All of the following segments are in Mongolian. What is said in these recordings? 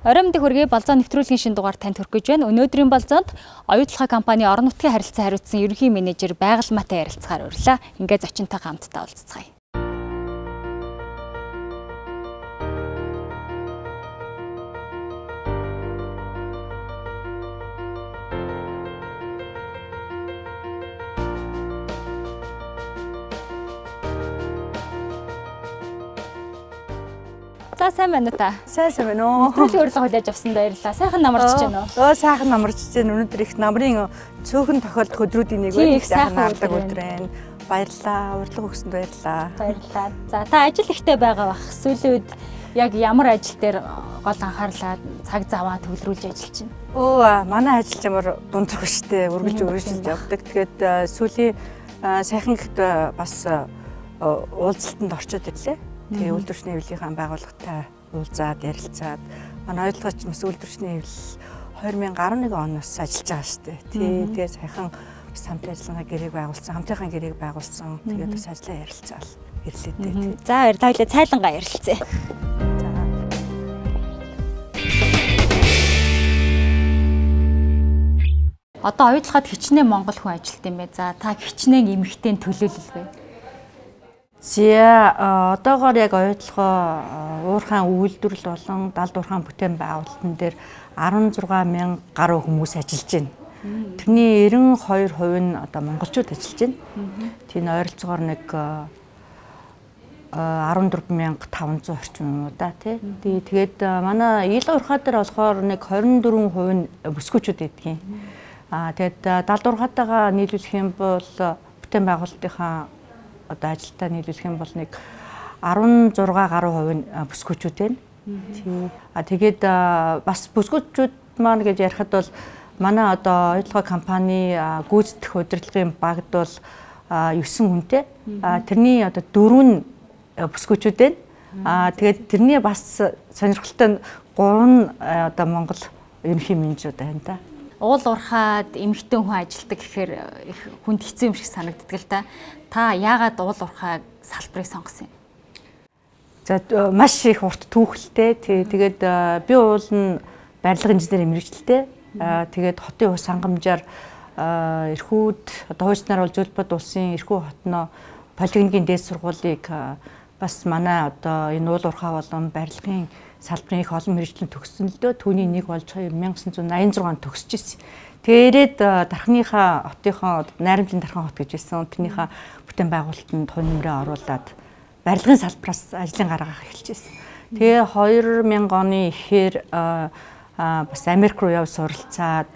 Орой мэндийг хүргэе Болзоо нэвтрүүлгийн шинэ дугаар танд хүргэж байна. Өнөөдрийн Болзоонд Оюу Толгой компани Орон нутгийн харилцаа хариуцсан ерөнхий менежер Байгалмаатай ярилцахаар урьлаа. Ингээ зочинтой хамтдаа уулзцгаая. За сайн байна уу та? Сайн байна уу? Нэвтрүүлгийн урилга хүлээж авсан баярлалаа. Сайхан намарч байна уу? Сайхан намарч байна. Өнөөдөр их намрын цөөхөн тохиолдох өдрүүдийн нэг байна. Сайхан нардаг өдөр байна. Баярлалаа. Урилга өгсөнд баярлалаа. Баярлалаа. За та ажил ихтэй байгаа бах. Сүүлийн үед яг ямар ажил дээр гол анхаарлаа цаг заваа төвлөрүүлж ажиллаж байна? Оо, манай ажил ямар дундах штэ. Үргэлж явдаг. Тэгээд сүүлийн сайхан ихт бас уулзалтанд орчод ирлээ. Тэгээ үйлдвэрчний хэвлэлийн байгууллагатай уулзаад ярилцаад манай ойлгооч бас үйлдвэрчний хэвлэл 2011 оноос ажиллаж байгаа шүү дээ. Тэгээ сайхан хамт ажиллагаа гэрээг байгуулсан, хамтынхаа гэрээг байгуулсан. Тэгээд бас ажиллаа ярилцаал ирлээ дээ. За баярлалаа. Цайлангаа ярилцъя. Одоо оюутлахад хичнээн монгол хүн ажилт юм бэ. За та хичнээн эмэгтэйн төлөөлөл вэ? За одоогоор яг оюутлахаа уурхайн үйлдвэрлэл болон далд уурхайн бүтээн байгуулалтан дээр 16,000 гаруй хүмүүс ажиллаж байна. Тэрний 92% нь одоо монголчууд ажиллаж байна. Тийм ойролцоогоор нэг 14,500 орчим юм уу да тий. Тэгээд манай ил уурхай дээр болохоор нэг 24% нь бүсгүүчүүд байдгийн. Тэгээд далд уурхайтайгаа нийлүүлэх юм бол бүтээн байгуулалтынхаа одоо ажилтаа нийлүүлэх юм бол нэг 16 гаруй хувь нь бүсгүүчүүд байна. Тэгээд бас бүсгүүчүүд маань гэж ярихад бол манай одоо Оюу Толгой компани гүйцэтгэх удирдлагын багт бол 9 хүнтэй. Тэрний одоо 4 нь бүсгүүчүүд байна. Тэгээд тэрний бас сонирхолтой 3 нь одоо Монгол ерөнхий менежер байна та. Уул уурхаад эмэгтэй хүн ажилтдаг гэхээр их хүнд хэцүү юм шиг санагддаг л та. Та яагаад уул уурхай салбарыг сонгосон юм? За маш их урт түүхэлтэй. Тэгээд би уул нь барилга инженерийн мэргэжилтэй. Тэгээд хотын ус хангамжаар эрхүүд одоо хуучнаар бол Зөвлбод улсын эрхүү хотноо полигонгийн дээд сургуулийг бас манай одоо энэ уул уурхай болон барилгын салбарын их олон мэргэжлийн төгссөн л дөө. Түүний нэг болж 1986 төгсөж ирсэн. Тэгээд дархныхаа хотынхоо найрамжийн дархан хот гэж байсан. Тэрнийхээ бүтээн байгуулалтанд хувь нэмрээ оруулаад барилгын салбараас ажлын гаргах эхэлж байсан. Тэгээ 2000 оны ихээр бас Америк руу яв суралцаад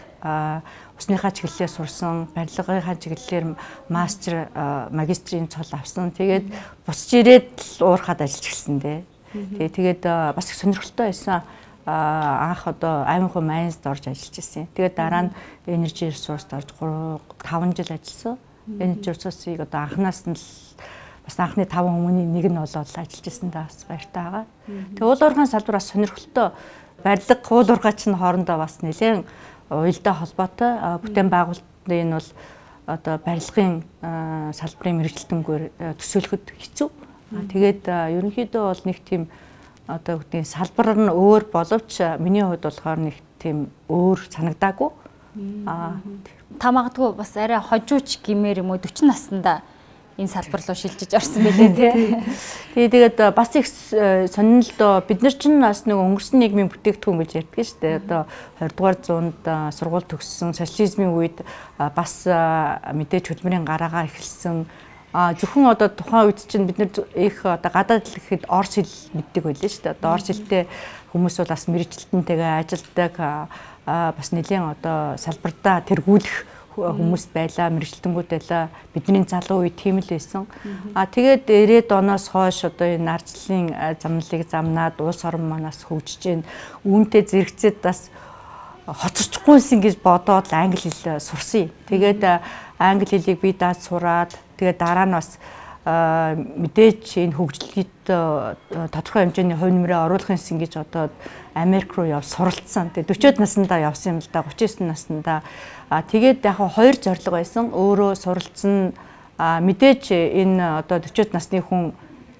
усныхаа чиглэлээр сурсан, барилгынхаа чиглэлээр мастер, магистрийн цол авсан. Тэгээд буцаж ирээд л уурхаад ажиллаж эхэлсэн дээ. Тэгээд бас их сонирхолтой байсан. Анх одоо аймаг хүн майнсд орж ажиллаж ирсэн. Тэгээд дараа нь energy resource-д орж 5 жил ажилласан. Energy resource-ыг одоо анханаас нь бас анхны 5 хүмүүний нэг нь болоод ажиллаж ирсэн даа бас баяртай байгаа. Тэгээд уул уурхайн салбар бас сонирхолтой. Барилга, уул уурхай чинь хоорондоо бас нэлээд уялдаа холбоотой. Бүтээн байгуулалтын бол одоо барилгын салбарын мэргэжилтэнгөөр төсөөлөхөд хэцүү. Тэгээд ерөнхийдөө бол нэг тийм одоо үгдийн салбар нь өөр боловч миний хувьд болохоор нэг тийм өөр санагдаагүй. Та магадгүй бас арай хожууч гэмээр юм уу 40 наснда энэ салбар руу шилжиж орсон байлээ тий. Тэгээд бас их сонирхолтой бид нар чинь бас нэг өнгөрсөн нийгмийн бүтээгдэхүүн гэж ярьдаг шүү дээ. Одоо 20 дугаар зуунд сургууль төгссөн социализмын үед бас мэдээж хөдөлмөрийн гараагаа эхэлсэн. Зөвхөн одоо тухайн үед чинь бид нэр их одоо гадаад хэл гэхэд орс хэл мэддэг байлээ шүү дээ. Одоо орс хэлтэй хүмүүс бол бас мэргэжилтэнтэйгээ ажилдаг бас нэлийн одоо салбартаа тэргүүлэх хүмүүс байлаа, мэргэжилтэнгүүд байлаа. Бидний залуу үед тийм л байсан. Тэгээд 90-ад оноос хойш одоо энэ ардчлалын замналыг замнаад улс орон манаас хөгжиж гин үүнтэй зэрэгцээд бас хоцорчихгүйсэн гэж бодоод англи хэл сурсан. Тэгээд англи хэлийг би даад сураад тэгээд дараа нь бас мэдээж энэ хөгжлөлт тодорхой хэмжээний хувь нэмрээ оруулахын гэж одоо Америк руу яв суралцсан. Тэгээд 40-од наснда явсан юм л да 39 наснда. Тэгээд яг 2 зорилго байсан. Өөрөө суралцсан мэдээж энэ одоо 40-од насны хүн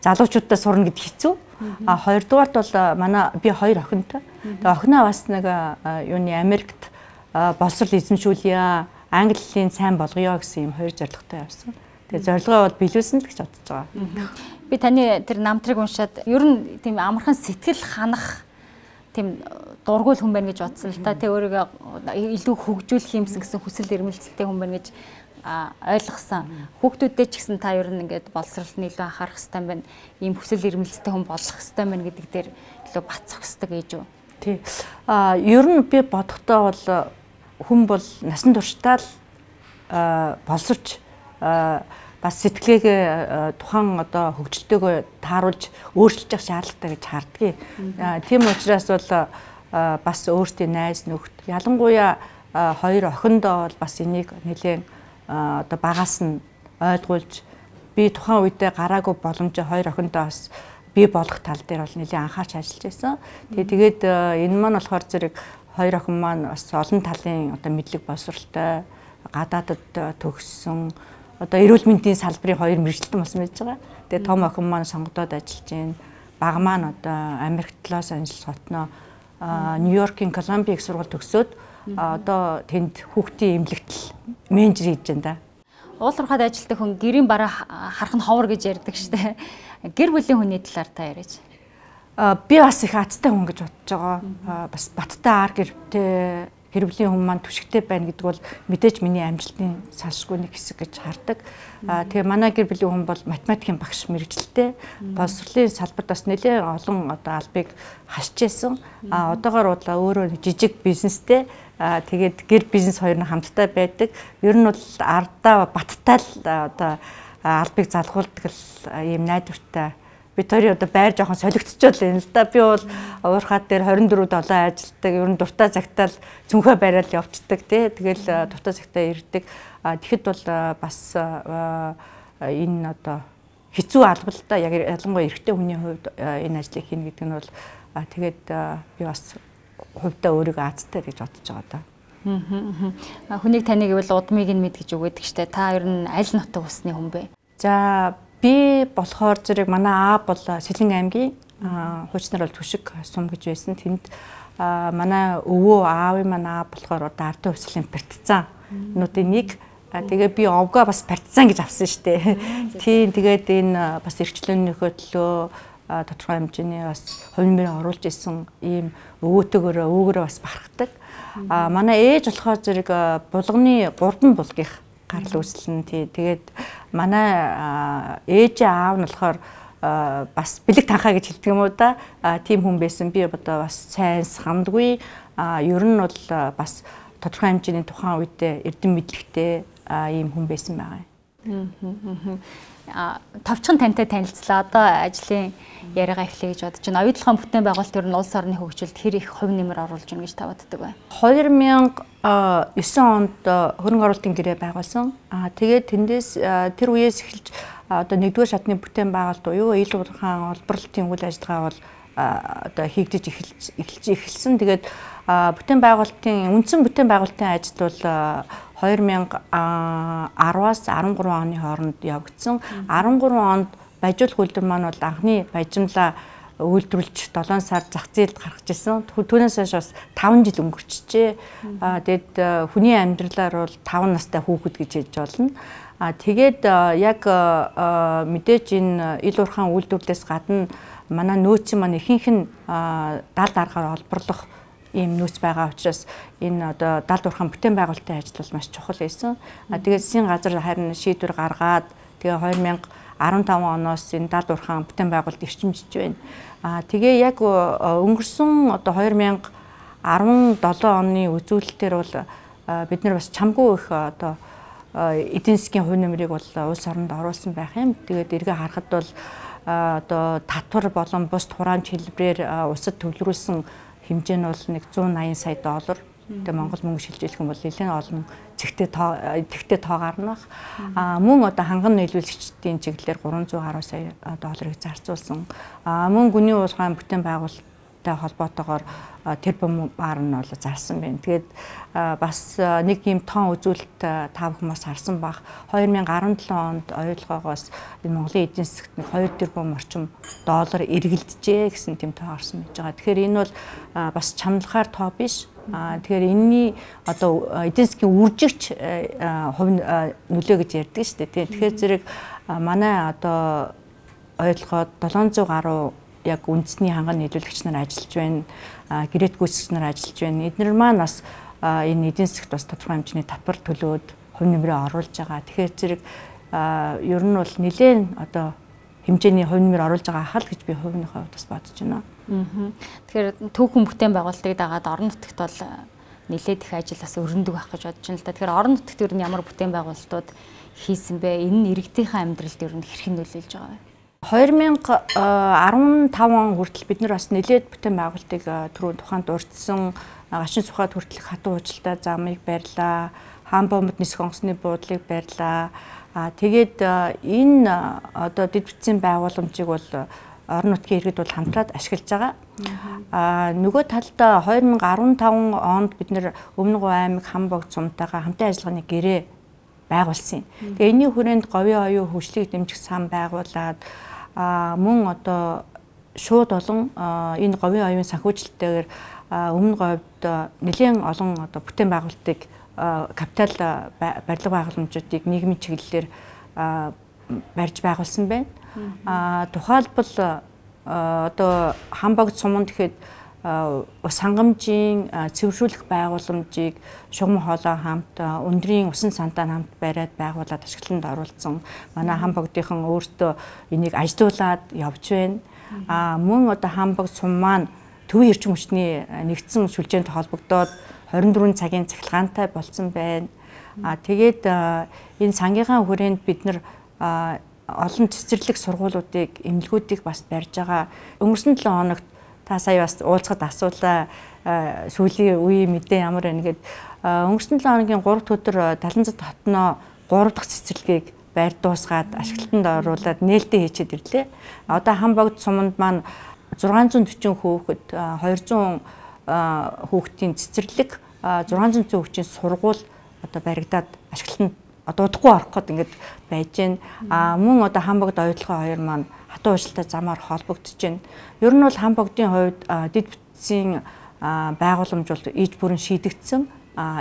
залуучуудтай сурна гэдэг хэцүү. Хоёрдугаарт бол манай би 2 охинтой. Тэгээ охиноо бас нэг юуны Америкт боловсрол эзэмшүүлье, англи хэлний сайн болгоё гэсэн юм хоёр зорилготой явсан. Тэгээ зорилгоо бол биелүүлсэн л гэж бодож байгаа. Би таны тэр намтрыг уншаад ер нь тийм амархан сэтгэл ханах тийм дургуул хүн байна гэж бодсон л та. Тэ өөрийгөө илүү хөгжүүлэх юмсан гэсэн хүсэл эрмэлзэлтэй хүн байна гэж ойлгосон. Хүүхдүүдтэй ч гэсэн та ер нь ингээд боловсролд илүү анхаарах хэрэгтэй байна. Ийм хүсэл эрмэлзэлтэй хүн болох хэрэгтэй байна гэдэг дээр илүү бат зогсдог гэж юу? Тий. Ер нь би бодохдоо бол хүн бол насан туршдаа л боловсрч бас сэтгэлээгээ тухайн одоо хөгжилтэйгөө тааруулж өөрчилж явах шаардлагатай гэж хардгийг. Тийм учраас бол бас өөртөө найз нөхд ялангуяа хоёр охиндоо бол бас энийг нэлээд одоо багаас нь ойлгуулж би тухайн үедээ гараагүй боломжтой хоёр охиндоо бас бий болох тал дээр бол нэлээд анхаарч ажиллаж байсан. Тэгээд энэ маань болохоор зэрэг хоёр охин маань бас олон талын одоо мэдлэг боловсролтой гадаадад төгссөн одоо эрүүл мэндийн салбарын хоёр мэргэжилтэн болсон байж байгаа. Тэгээ том охин маань сонгодоод ажиллаж байна. Бага маань одоо Америкт Лос Анжелес хотноо Нью-Йоркийн Колумбия их сургууль төгсөөд одоо тэнд хүүхдийн эмнэлэгтэл менежер хийж байна да. Уул уурхайд ажилладаг хүн гэрийн бараа харах нь ховор гэж ярьдаг штэ. Гэр бүлийн хүний талаар та яриач. Би бас их азтай хүн гэж бодож байгаа. Бас баттай ар гэртэй гэр бүлийн хүн маань түшигтэй байна гэдэг бол мэдээж миний амжилтын салшгүй нэг хэсэг гэж хардаг. Тэгээ манай гэр бүлийн хүн бол математикийн багш мэргэжилтэй. Боловсролын салбарт бас нэлээд олон одоо албыг хасч байсан. Одоогоор бол өөрөө жижиг бизнестэй. Тэгээд гэр бизнес хоёр нь хамтдаа байдаг. Ер нь бол ардаа баттай л одоо албыг залгуулдаг л ийм найдвартай. Би тэрийг одоо байр жоохон солигдчихвол энэ л да. Би бол уурхаад дээр 24-7 ажилладаг. Ер нь дуртай цагтаа л цүнхээ бариад явцдаг тий. Тэгэл дуртай цагтаа ирдэг. Тэгэхэд бол бас энэ одоо хэцүү албал да. Яг ялангуяа эрэгтэй хүний хувьд энэ ажлыг хийнэ гэдэг нь бол тэгээд би бас хувьдаа өөрийгөө азтай гэж бодож байгаа да. Хүнийг таныг гэвэл удмыг нь мэд гэж үгүйдэг штэ. Та ер нь аль нутаг усны хүн бэ? За би болохоор зэрэг манай аав бол Сэлэн аймгийн хуучнаар бол Түшиг сум гэж байсан. Тэнд манай өвөө аавын манай аав болохоор одоо ардын хувьслын партизан нуудын нэг. Тэгээ би овгоо бас партизан гэж авсан штэ. Тийм тэгээд энэ бас эрхчлөөнийхөө төлөө тодорхой хэмжээний бас хувь нэмрээ оруулж исэн ийм өвөөтэйгөө бас бахархдаг. Манай ээж болохоор зэрэг булганы 3 булгих гарал үүслэн тий. Тэгээд манай ээж аав нь болохоор бас бэлэг танхаа гэж хэлдэг юм уу да. Тийм хүн байсан. Би одоо бас сайн самдгүй. Ер нь бол бас тодорхой хэмжээний тухайн үедээ эрдэм мэдлэгтэй ийм хүн байсан байгаа юм. Товчхон тантай танилцлаа. Одоо ажлын яриагаа эхлэе гэж бодож байна. Оюу Толгойн бүтээн байгуулалт ер нь улс орны хөгжилд хэр их хувь нэмэр оруулж байна гэж та боддог бай? 2009 онд хөрөнгө оруулалтын гэрээ байгуулсан. Тэгээд тэндээс тэр үеэс эхэлж одоо 1-р шатны бүтээн байгуулалт буюу ил урхан олборлолтын үйл ажиллагаа бол одоо хийгдэж эхэлсэн. Тэгээд бүтээн байгуулалтын үндсэн бүтээн байгуулалтын ажил бол 2010-аас 13 оны хооронд явагдсан. 13 онд баяжуулах үйлдвэр маань бол анхны баяжмлаа үйлдвэрлэж 7 сар зах зээлд гаргаж ирсэн. Түүнээс хойш бас 5 жил өнгөрчихжээ. Тэгэд хүний амьдралаар бол 5 настай хүүхэд гэж хэлж болно. Тэгээд яг мэдээж энэ ил урхан үйлдвэрлэлээс гадна манай нөөцийн маань ихэнх нь далд аргаар олборлох ийм нөөц байгаа учраас энэ одоо далд урхан бүтээн байгуулалтын ажил бол маш чухал байсан. Тэгээд засгийн газар харин шийдвэр гаргаад тэгээ 2015 оноос энэ далд урхан бүтээн байгуулалт эрчимжиж байна. Тэгээ яг өнгөрсөн одоо 2017 оны үзүүлэлтээр бол бид нар бас чамгүй их одоо эдийн засгийн хувь нэмрийг бол улс оронд оруулсан байх юм. Тэгээд эргээ харахад бол одоо татвар болон бус хураамж хэлбэрээр улсад төвлөрүүлсэн хэмжээ нь бол нэг 180 сая доллар. Тэгээ Монгол мөнгө шилжүүлэх юм бол нэлээд олон зэгтэй тоо гарна бах. Мөн одоо ханган нийлүүлэгчдийн чиглэлээр 300 гаруй сая долларыг зарцуулсан. Мөн гүний уулгаан бүтээн байгуулалт холбоотойгоор тэр бумаар нь бол зарсан байна. Тэгээд бас нэг юм тоон үзүүлэлт та бүхэн харсан бах 2017 онд оюулгоогоос Монголын эдийн засагт 2 тэрбум орчим доллар эргэлджээ гэсэн тийм тоо гарсан байж байгаа. Тэгэхээр энэ бол бас чамлахаар тоо биш. Тэгэхээр энэний одоо эдийн засгийн үржигч хувь нөлөө гэж ярьдаг шүү дээ. Тэгэхээр зэрэг манай одоо ойлгоод 700 гаруй яг үндэсний ханган нийлүүлэгч нар ажиллаж байна. Гэрээт гүйцэгч нар ажиллаж байна. Эдгээр маань бас энэ эдийн засагт бас тодорхой хэмжээний татвар төлөөд хувь нэмрээ оруулж байгаа. Тэгэхээр зэрэг ер нь бол нэлээд одоо хэмжээний хувь нэмэр оруулж байгаа хал гэж би хувийнхээ хувьд бас бодож байна. Тэгэхээр түүхэн бүтээн байгуулалтыг дагаад орон нутагт бол нэлээд их ажил бас өрнөдөг байх гэж бодож байна л да. Тэгэхээр орон нутагт ер нь ямар бүтээн байгуулалтууд хийсэн бэ? Энэ нь иргэдийнхээ амьдралд ер нь хэрхэн нөлөөлж байгаа вэ? 2015 он хүртэл бид нар бас нэлээд бүтээн байгуулалтыг тухайн дурдсан гашин сухад хүртэлх хатуу уучлалтай замыг барьлаа. Хаан бомбод нисэх онгоцны буудлыг барьлаа. Тэгээд энэ одоо дэд бүтцийн байгууламжийг бол орон нутгийн иргэд бол хамтраад ашиглаж байгаа. Нөгөө талдаа 2015 онд бид нэр Өмнөг аймаг Хамбогд сумтайгаа хамтын ажиллагааны гэрээ байгуулсан. Тэгээ энэний хүрээнд говийн оюу хөгжлийг дэмжих сан байгуулад мөн одоо шууд олон энэ говийн оюун санхүүжилтээр өмнө говьд нэлээд олон одоо бүтээн байгуулалтыг капитал барилга байгууламжуудыг нийгмийн чиглэлээр барьж байгуулсан байна. Тухайлбал одоо Хамбогд суманд гэхэд ус хангамжийн цэвэршүүлэх байгууламжийг шугам хоолой хамт өндрийн усан сантаа хамт бариад байгуулад ашиглалтанд оруулсан. Манай Хамбогдынхан өөртөө энийг ажилуулад явж байна. Мөн одоо Хамбогд сум маань төвийн эрчим хүчний нэгдсэн сүлжээнд холбогдоод 24 цагийн цахилгаантай болсон байна. Тэгээд энэ сангийнхаа хүрээнд бид нар олон цэцэрлэг сургуулиудыг, эмнэлгүүдийг бас барьж байгаа. Өнгөрсөн 7 хоногт та сая бас уулзахад асуулаа сүүлийн үеийн мэдээ ямар байна гэд өнгөрсөн 7 хоногийн 3 дахь өдөр Таланцад хотноо 3 дахь цэцэрлэгийг байр дуусгаад ашиглалтанд оруулаад нээлттэй хийчихэд ирлээ. Одоо Хамбогд суманд маань 640 хүүхэд 200 хүүхдийн цэцэрлэг 600 хүүхдийн сургууль одоо баригдаад ашиглалтанд дуудахгүй орох гээд ингэж байж байна. Мөн одоо Хамбогд оюутлогын хоёр маань хатуу уучлалтай замаар холбогдож байна. Ер нь бол Хамбогдын хувьд дэд бүтцийн байгууламж бол иж бүрэн шийдэгдсэн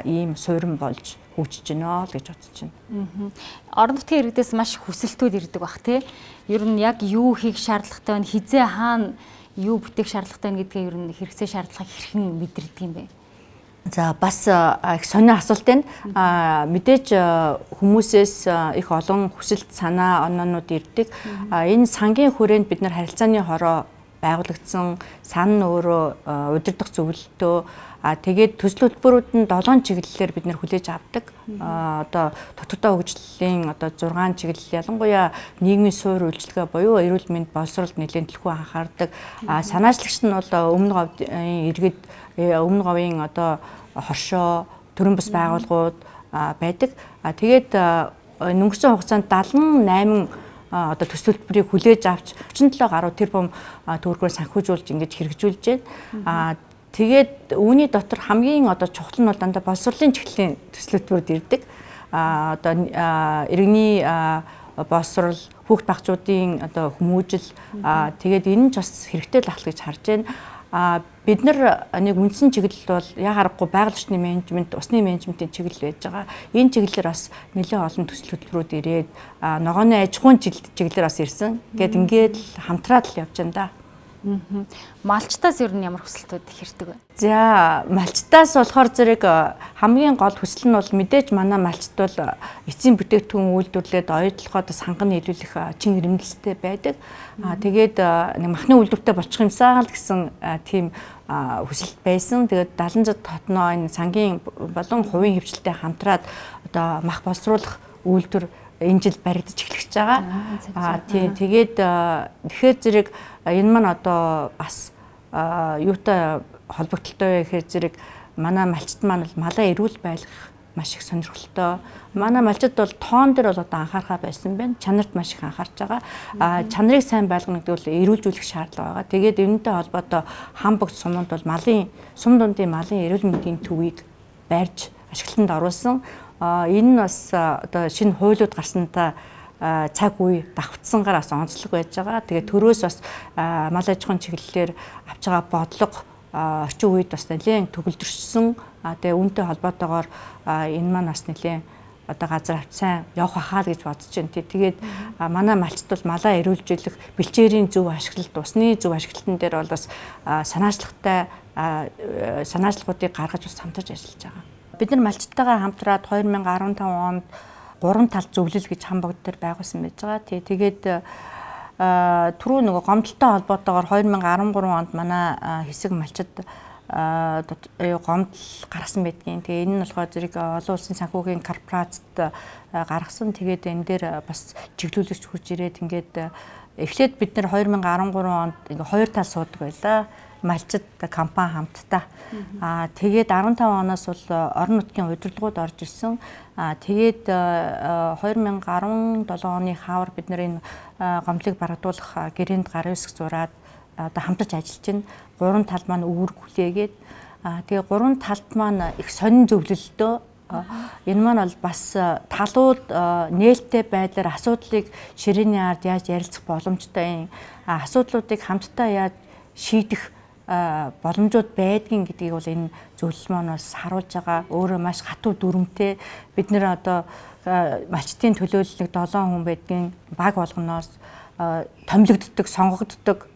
ийм суурин болж хөгжиж байна л гэж бодож байна. Орон нутгийн иргэдээс маш их хүсэлтүүд ирдэг бах тий. Ер нь яг юу хийх шаардлагатай байна, хизээ хаана юу бүтээх шаардлагатай байна гэдгээ ер нь хэрэгцээ шаардлагыг хэрхэн мэдэрдэг юм бэ? За бас их сонио асуулт байна. Мэдээж хүмүүсээс их олон хүсэлт санаа оноонууд ирдэг. Энэ сангийн хүрээнд бид нар харилцааны хороо байгуулагдсан, сан нь өөрөө удирдах зөвлөлтөө тэгээд төсөл хөтөлбөрүүд нь 7 чиглэлээр бид нар хүлээж авдаг. Одоо дутагдaltaа хөгжлийн одоо 6 чиглэл ялангуяа нийгмийн суурь үйлчилгээ буюу эрүүл мэнд боловсролд нэлээд төлхөө анхаардаг. Санаачлагч нь бол өмнө говийн иргэд өмнө говийн одоо хоршоо, төрийн бас байгууллагууд байдаг. Тэгээд өнгөрсөн хугацаанд 78 одоо төсөл хөтөлбөрийг хүлээж авч 37 гаруй тэрбум төгрөгөөр санхүүжүүлж ингэж хэрэгжүүлж байна. Тэгээд үүний дотор хамгийн одоо чухал нь бол дандаа боловсролын чиглэлийн төсөл хөтөлбөрүүд ирдэг. Одоо иргэний боловсрол, хүүхд багцуудын одоо хүмүүжил тэгээд энэ ч бас хэрэгтэй л ах гэж харж байна. Бид нар нэг үндсэн чиглэл бол яг аргагүй байгаль орчны менежмент, усны менежментийн чиглэл байж байгаа. Энэ чиглэлээр бас нэлээд олон төсөл хөтөлбөрүүд ирээд ногооны аж ахуйн чиглэлээр бас ирсэн. Ингээд хамтраад л явж байна да. Малчтаас ер нь ямар хүсэлтүүд хэрдэг вэ? За, малчтаас болохоор зэрэг хамгийн гол хүсэл нь бол мэдээж манай малчт бол эцсийн бүтээгдэхүүн үйлдвэрлээд оюутлогоод ханган нийлүүлэх чин эрмэлзэлтэй байдаг. Тэгээд нэг махны үйлдвэртэй болчих юмсаа л гэсэн тийм хүсэлт байсан. Тэгээд 70 хотноо энэ сангийн болон хувийн хвшилтэй хамтраад одоо мах боловсруулах үйлдвэр энэ жил баригдаж эхлэж байгаа. Тэгээд тэгэхээр зэрэг энэ маань одоо бас юутай холбогдолтой вэ гэхээр зэрэг манай малчт маань бол малаа эрүүл байлгах маш их сонирхолтой. Манай малчид бол тоон дээр бол одоо анхаарахаа байсан байна. Чанарт маш их анхаарч байгаа. Чанарыг сайн байлгах гэдэг бол эрүүлжүүлэх шаардлага байгаа. Тэгээд энэтэй холбоотой хамбогд суманд бол сум дундын малын эрүүл мэндийн төвийг барьж ашиглалтанд оруулсан. Энэ нь бас одоо шинэ хуулиуд гарсантаа цаг үе давхцсангаар бас онцлог байж байгаа. Тэгээд төрөөс бас мал аж ахуйн чиглэлээр авч байгаа бодлого орчин үед бас нэлээд төгөлдрсөн. Тэгээ үүнтэй холбоотойгоор энэ маань бас нэлээд одоо газар авч сайн явах хаа л гэж бодож байна. Тэгээд манай малчд бол малаа эрүүлжүүлэх бэлчээрийн зөв ашиглалт, усны зөв ашиглалтын дээр бол бас санаачлагуудыг гаргаж бас хамтарч ажиллаж байгаа. Бид нар малчтайгаа хамтраад 2015 онд 3 тал зөвлөл гэж хамбогд дээр байгуулсан байж байгаа. Тэгээд түрүү нөгөө гомдолтой холбоотойгоор 2013 онд манай хэсэг малчид гомдол гаргасан байдгийн. Тэгээ энэ нь болохоор зэрэг олон улсын санхүүгийн корпорацид гаргасан. Тэгээд энэ дээр бас чиглүүлэгч хурж ирээд ингээд эхлээд бид нэр 2013 онд ингээ 2 тал суудаг байлаа. Малчид компани хамтдаа. Тэгээд 15 оноос бол орон нутгийн удирдлагууд орж ирсэн. Тэгээд 2017 оны хавар бид нэр энэ гомдлыг баргадуулах гэрээнд гарын үсэг зураад одоо хамтарч ажиллаж байна. 3 тал маань үүрэг хүлээгээд тэгээ 3 талд маань их сонин зөвлөлтөө энэ маань бол бас талууд нээлттэй байдлаар асуудлыг ширээний ард яаж ярилцах боломжтой юм. Асуудлуудыг хамтдаа яаж шийдэх боломжууд байдгийн гэдгийг бол энэ зөвлөл маань бас харуулж байгаа. Өөрөө маш хатуу дүрмтэй. Бид нэр одоо малчтын төлөөлөл 7 хүн байдгийн баг болгоноос томилогддог, сонгогддог.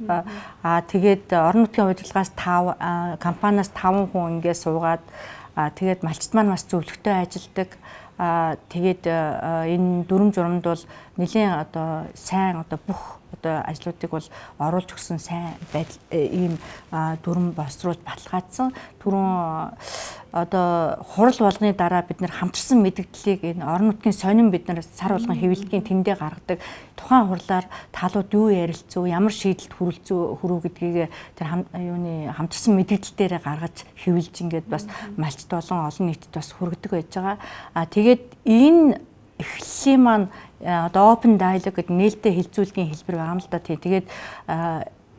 Тэгээд орон нутгийн удирдлагаас 5 компаниас 5 хүн ингээд суугаад тэгээд малчт маань бас зөвлөгтэй ажилдаг. Тэгээд энэ дүрм журамд бол нэлийн одоо сайн одоо бүх одоо ажлуудыг бол оруулж өгсөн сайн байдал ийм дүрм боловсруулж баталгаажсан. Түрүүн одоо хурал болгоны дараа бид нэр хамтарсан мэдээллийг энэ орон нутгийн сонин бид нар сар болгон хэвлэлтийн тэндээ гаргадаг. Тухайн хурлаар талууд юу ярилцв, ямар шийдэлд хүрүү гэдгийг тэр хамтарсан мэдээлэл дээр гаргаж хэвлэж ингээд бас малчд болон олон нийтэд бас хүргэдэг байж байгаа. Тэгээд энэ эхлэлийн маань одоо open dialogue гэдэг нээлттэй хэлцүүлгийн хэлбэр байгаа юм л да. Тэгээд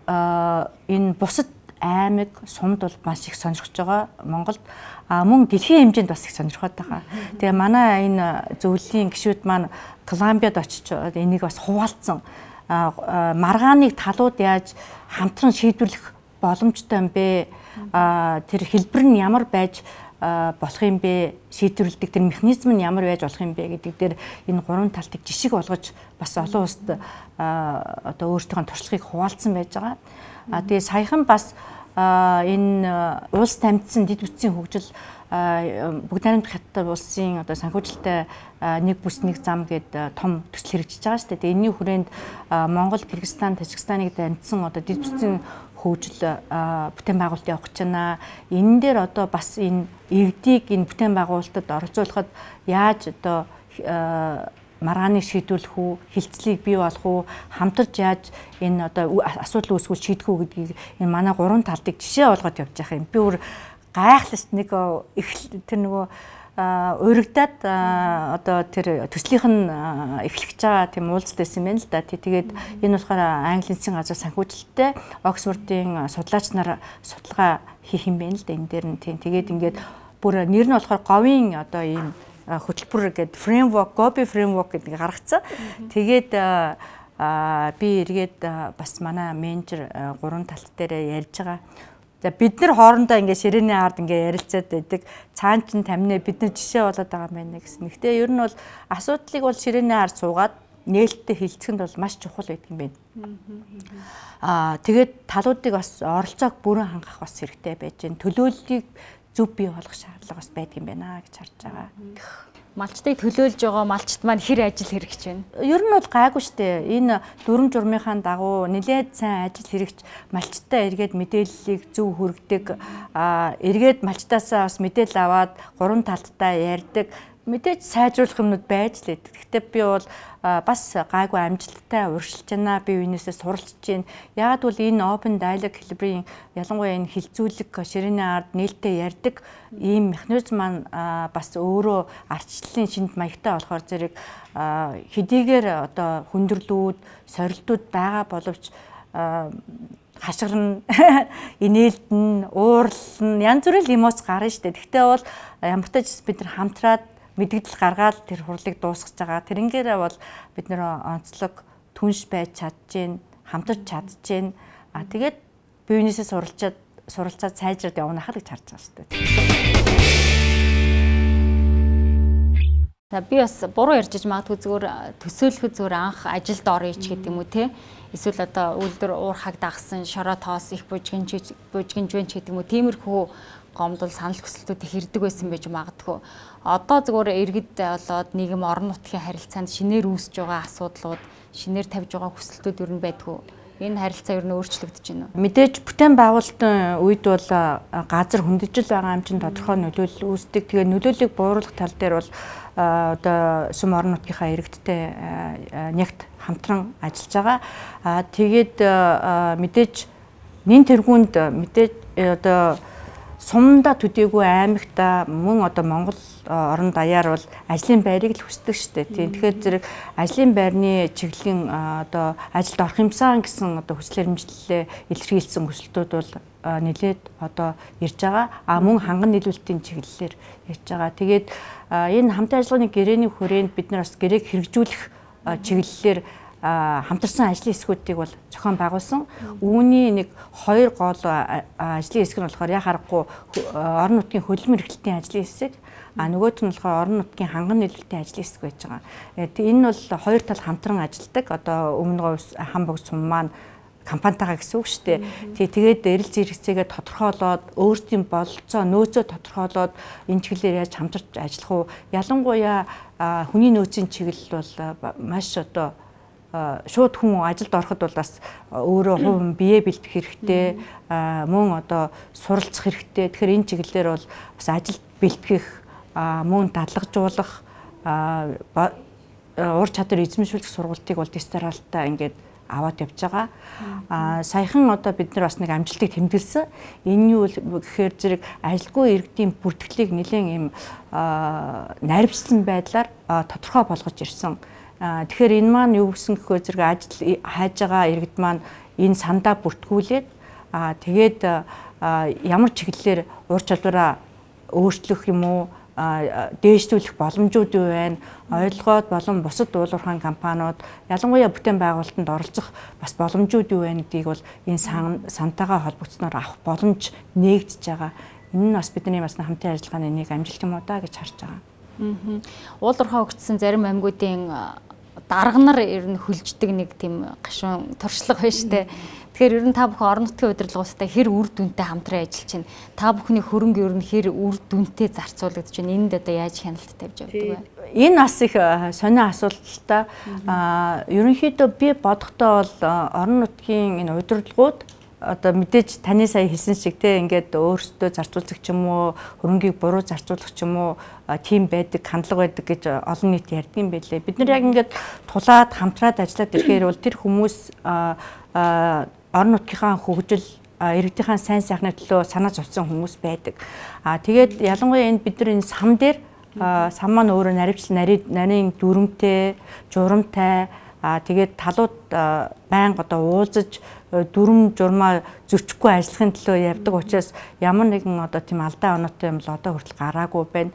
энэ бусад аймаг сумд бол маш их сонирхож байгаа Монголд. Мөн дэлхийн хэмжээнд бас их сонирхоод байгаа. Тэгээ манай энэ зөвлөлийн гишүүд маань Колумбиад очиж энийг бас хуваалцсан. Маргааныг талууд яаж хамтран шийдвэрлэх боломжтой юм бэ? Тэр хэлбэр нь ямар байж болох юм бэ? Шийдвэрлэдэг тэр механизм нь ямар байж болох юм бэ гэдэг дээр энэ 3 талтыг жишг болгож бас олон улсад одоо өөрсдийнхөө туршлагыг хуваалцсан байж байгаа. Тэгээ саяхан бас энэ улс тамдсан дэд бүтцийн хөгжил бүгд найрамдах хятад улсын одоо санхүүжилттэй нэг бүс нэг зам гэдэг том төсөл хэрэгжиж байгаа шүү дээ. Тэгээ энэний хүрээнд Монгол, Кыргызстан, Тажикстаныг дамжсан одоо дэд бүтцийн хөгжил бүтээн байгуулалт явах гэж байна. Энэ дээр одоо бас энэ иргэдийг энэ бүтээн байгуулалтад оролцуулахад яаж одоо маргааныг шийдвэрлэх үү, хилцлийг бий болгох үү, хамтарч яаж энэ одоо асуудал үүсгүүл шийдэх үү гэдгийг энэ манай 3 талтыг жишээ болгоод явж байгаа юм. Би бүр гайхлаа нэг тэр нөгөө урагдаад одоо тэр төслийнх нь эхлэж байгаа тийм уулзалт байсан юм байна л да. Тэгээд энэ болохоор Английн засгийн газар санхүүжилттэй Оксфордын судлаач нар судалгаа хийх юм байна л да. Энэ дээр нь тийм тэгээд ингээд бүр нэр нь болохоор говийн одоо ийм хөтөлбөр гэдэг framework, Gobi framework гэдэг гаргацсан. Тэгээд би эргээд бас манай менежер 3 талт дээр ярьж байгаа. За бид нар хоорондоо ингээ ширээний ард ингээ ярилцаад байдаг. Цаан чин тамины бид нар жишээ болоод байгаа юм байна гэсэн. Гэхдээ ер нь бол асуудлыг бол ширээний ард суугаад нээлттэй хилцэхэд бол маш чухал байдаг юм байна. Тэгээд талуудыг бас оролцоог бүрэн хангах бас хэрэгтэй байж гэн. Төлөөллийг зөв бий болгох шаардлага бас байдаг юм байна гэж харж байгаа. Малчтыг төлөөлж байгаа малчт маань хэр ажил хэрэгж байна? Ер нь бол гайгүй штэ. Энэ дүрм журмынхаа дагуу нэлээд сайн ажил хэрэгж малчтаа эргээд мэдээллийг зөв хүргэдэг. Эргээд малчтаасаа бас мэдээлэл аваад 3 талтаа ярьдаг. Мэдээж сайжруулах юмнууд байж лээ. Гэхдээ би бол бас гайгүй амжилттай урьдчилж байна. Би үүнээсээ суралцж байна. Яагад бол энэ open dialogue хэлбэрийн ялангуяа энэ хилцүүлэг ширээний ард нээлттэй ярьдаг ийм механизм маань бас өөрөө ардчлалын шинж маягтай болохоор зэрэг хэдийгээр одоо хүндрэлүүд, сорилтууд байгаа боловч хашгирна, инээлдэн, уурлан янз бүрийн эмоц гарна шүү дээ. Гэхдээ бол ямар ч тач бид нар хамтраад мэдгдэл гаргаад тэр хурлыг дуусгаж байгаа. Тэрнгээрээ бол бид нэр онцлог түнш байж чадчихээн, хамтарч чадчихээн. Тэгээд биенээсээ суралцаад сайжраад явна хаа гэж харж байгаа шүү дээ. За би бас буруу ярьж магадгүй зүгээр төсөөлөхөд зүгээр анх ажилд орё ч гэдэг юм уу те. Эсвэл одоо үйлдвэр уурхаг дагсан, шороо тоос их буужгинж вэ ч гэдэг юм уу. Тиймэрхүү гомдол санал хүсэлтүүдийг хэрдэг байсан байж магадгүй. Одоо зүгээр иргэд болоод нийгэм орон нутгийн харилцаанд шинээр үүсэж байгаа асуудлууд, шинээр тавьж байгаа хүсэлтүүд ер нь байдгүй. Энэ харилцаа ер нь өөрчлөгдөж байна уу? Мэдээж бүтээн байгуулалтын үед бол газар хөндөжл байгаа юм чинь тодорхой нөлөөлөл үүсдэг. Тэгээ нөлөөллийг бууруулах тал дээр бол одоо сүм орон нутгийнхаа иргэдтэй нягт хамтран ажиллаж байгаа. Тэгээд мэдээж нэн тэргуунд мэдээж одоо сумда төдийгүй аймагта мөн одоо Монгол орон даяар бол ажлын байрыг л хүсдэг шүү дээ. Тэгэхээр зэрэг ажлын байрны чиглэлийн одоо ажилд орох юмсан гэсэн одоо хүсэл эрмэлзлээ илэрхийлсэн хүсэлтүүд бол нэлээд одоо ирж байгаа. Мөн ханган нийлүүлэлтийн чиглэлээр ирж байгаа. Тэгээд энэ хамтын ажиллагааны гэрээний хүрээнд бид нар бас гэрээг хэрэгжүүлэх чиглэлээр хамтарсан ажлын хэсгүүдийг бол зохион байгуулсан. Үүний нэг хоёр гол ажлын хэсэг нь болохоор яа харахгүй орон нутгийн хөдөлмөр эрхлэлтийн ажлын хэсэг, нөгөөт нь болохоор орон нутгийн ханган нийлүүлэлтийн ажлын хэсэг байж байгаа. Энэ нь бол хоёр тал хамтран ажилладаг. Одоо өмнө хам богд сум маань компанитайгаа гэсэн үг шүү дээ. Тэгээд эрэл зэрэгцээгээ тодорхойлоод өөрсдийн бололцоо нөөцөө тодорхойлоод энэ чиглэлээр яаж хамтарч ажиллах уу? Ялангуяа хүний нөөцийн чиглэл бол маш одоо шууд хүн ажилд ороход бол бас өөрөө хувь бие бэлтгэх хэрэгтэй, мөн одоо суралцах хэрэгтэй. Тэгэхээр энэ чиглэлээр бол бас ажил бэлтгэх, мөн дадлагжуулах, ур чадвар эзэмшүүлэх сургалтыг бол дистаралтаа ингээд аваад явж байгаа. Саяхан одоо бид нар бас нэг амжилтыг тэмдэглэсэн. Энэ юу гэхээр зэрэг ажилгүй иргэдийн бүртгэлийг нэлээд ийм наривчлсан байдлаар тодорхой болгож ирсэн. Тэгэхээр энэ маань юу гэсэн гэхээр зэрэг ажил хайж байгаа иргэд маань энэ сандаа бүртгүүлээд тэгээд ямар чиглэлээр ур чадвараа өөрчлөх юм уу, дээшлүүлэх боломжууд юу байна, ойлгоод болон бусад уулуурхайн компаниуд ялангуяа бүтээн байгуулалтанд оролцох бас боломжууд юу байна гэдгийг бол энэ сантайгаа холбогдсноор авах боломж нээгдэж байгаа. Энэ нь бас бидний бас хамтын ажиллагааны нэг амжилт юм уу да гэж харж байгаа. Уулуурхаа өгчсөн зарим аймагуудын дарга нар ер нь хөлждөг нэг тийм гашуун туршлага байна штэ. Тэгэхээр ер нь та бүхэн орон нутгийн удирдлагуудтай хэр үр дүнтэй хамтран ажиллаж байна. Та бүхний хөрөнгө ер нь хэр үр дүнтэй зарцуулагдаж байна. Энд одоо яаж хяналт тавьж явдаг вэ? Энэ бас их сонио асуулт л та. Ерөнхийдөө би бодохдоо бол орон нутгийн энэ удирдлагууд одоо мэдээж таны сая хэлсэн шиг те ингээд өөрсдөө зарцуулдаг ч юм уу, хөрөнгийг буруу зарцуулах ч юм уу, тийм байдаг, хандлага байдаг гэж олон нийт ярьдаг юм байлээ. Бид нар яг ингээд тулаад хамтраад ажиллаад ирэхээр бол тэр хүмүүс орон нутгийнхаа хөгжил, иргэдийнхаа сайн сайхны төлөө санаа зовсон хүмүүс байдаг. Тэгээд ялангуяа энэ бид нар энэ сан дээр сан маань өөрөө нарийн дүрмтэй, журамтай, тэгээд талууд байнга одоо уулзаж дүрм журмаа зөрчихгүй ажиллахын төлөө явдаг учраас ямар нэгэн одоо тийм алдаа оноотой юм л одоо хүртэл гараагүй байна.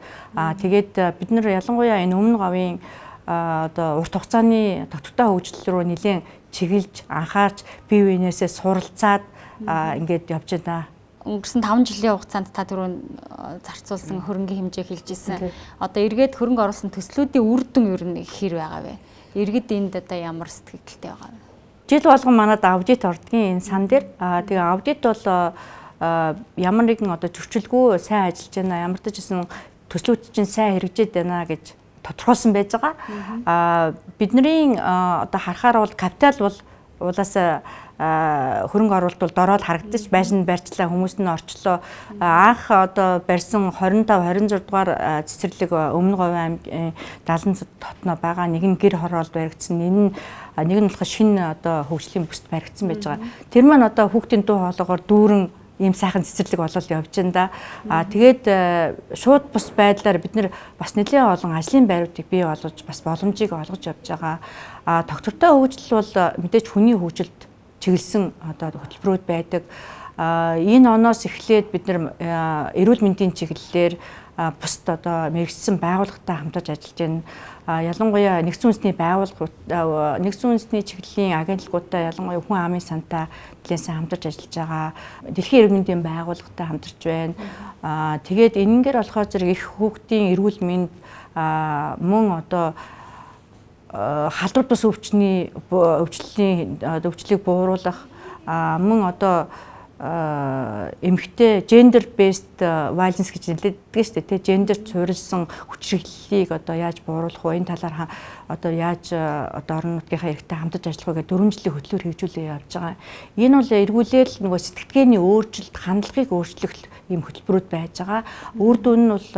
Тэгээд бид нар ялангуяа энэ өмнө говийн одоо урт хугацааны тогтвортой хөгжил рүү нэлээд чиглэж анхаарч бие биенээсээ суралцаад ингээд явж байна. Өнгөрсөн 5 жилийн хугацаанд та түрүүн зарцуулсан хөрөнгийн хэмжээг хэлж ирсэн. Одоо эргээд хөрөнгө оруулсан төслүүдийн үр дүн ер нь хэр байгаа вэ? Иргэд энд одоо ямар сэтгэлтэй байгаа вэ? Жил болгон манад аудит ордгийн энэ сан дээр тэгээ аудит бол ямар нэгэн одоо зөрчилгүй сайн ажиллаж байна, ямар ч гэсэн төслүүд чинь сайн хэрэгжиж байна гэж тодорхойлсон байж байгаа. Бидний одоо харахаар бол капитал бол уулаасаа хөрөнгө оруулалт бол дороод харагдаж байшин барьчлаа, хүмүүс нь орчлоо. Анх одоо барьсан 25 26 дугаар цэцэрлэг Өмнө Говь аймгийн 70 дотноо байгаа нэг нь гэр хороолд баригдсан. Нэг нь болохоор шинэ одоо хөгжлийн бүст баригдсан байж байгаа. Тэр маань одоо хүүхдийн дуу хоолойгоор дүүрэн ийм сайхан цэцэрлэг болол явж байна да. Тэгээд шууд бус байдлаар бид нэр бас нэлээд олон ажлын байруудыг бий болгож бас боломжийг олгож явж байгаа. Доктортой хөгжил бол мэдээж хүний хөгжилд чиглэсэн одоо хөтөлбөрүүд байдаг. Энэ оноос эхлээд бид нэр эрүүл мэндийн чиглэлээр бусд одоо мэрэгчсэн байгууллагатай хамтарч ажиллаж байна. Ялангуяа нэгдсэн үндэсний байгууллагууд, нэгдсэн үндэсний чиглэлийн агентлагуудтай ялангуяа хүн амын сантай нэлээсээ хамтарч ажиллаж байгаа. Дэлхийн эрүүл мэндийн байгууллагатай хамтарч байна. Тэгээд энэнгээр болохоор зэрэг их хүүхдийн эрүүл мэнд мөн одоо халдвар бус өвчлөлийг бууруулах мөн одоо эмэгтэй gender based violence гэж нэрлэдэг шүү дээ. Гендер цуурилсан хүчирхлэлийг одоо яаж бууруулах вэ? Энэ талаар одоо яаж одоо орон нутгийнхаа иргэдтэй хамтарч ажиллах вэ гэдэг 4 жилийн хөтлөөр хэрэгжүүлээ явж байгаа. Энэ бол эргүүлээл нөгөө сэтгэлгээний өөрчлөлт, хандлагыг өөрчлөх ийм хөтөлбөрүүд байж байгаа. Үр дүн нь бол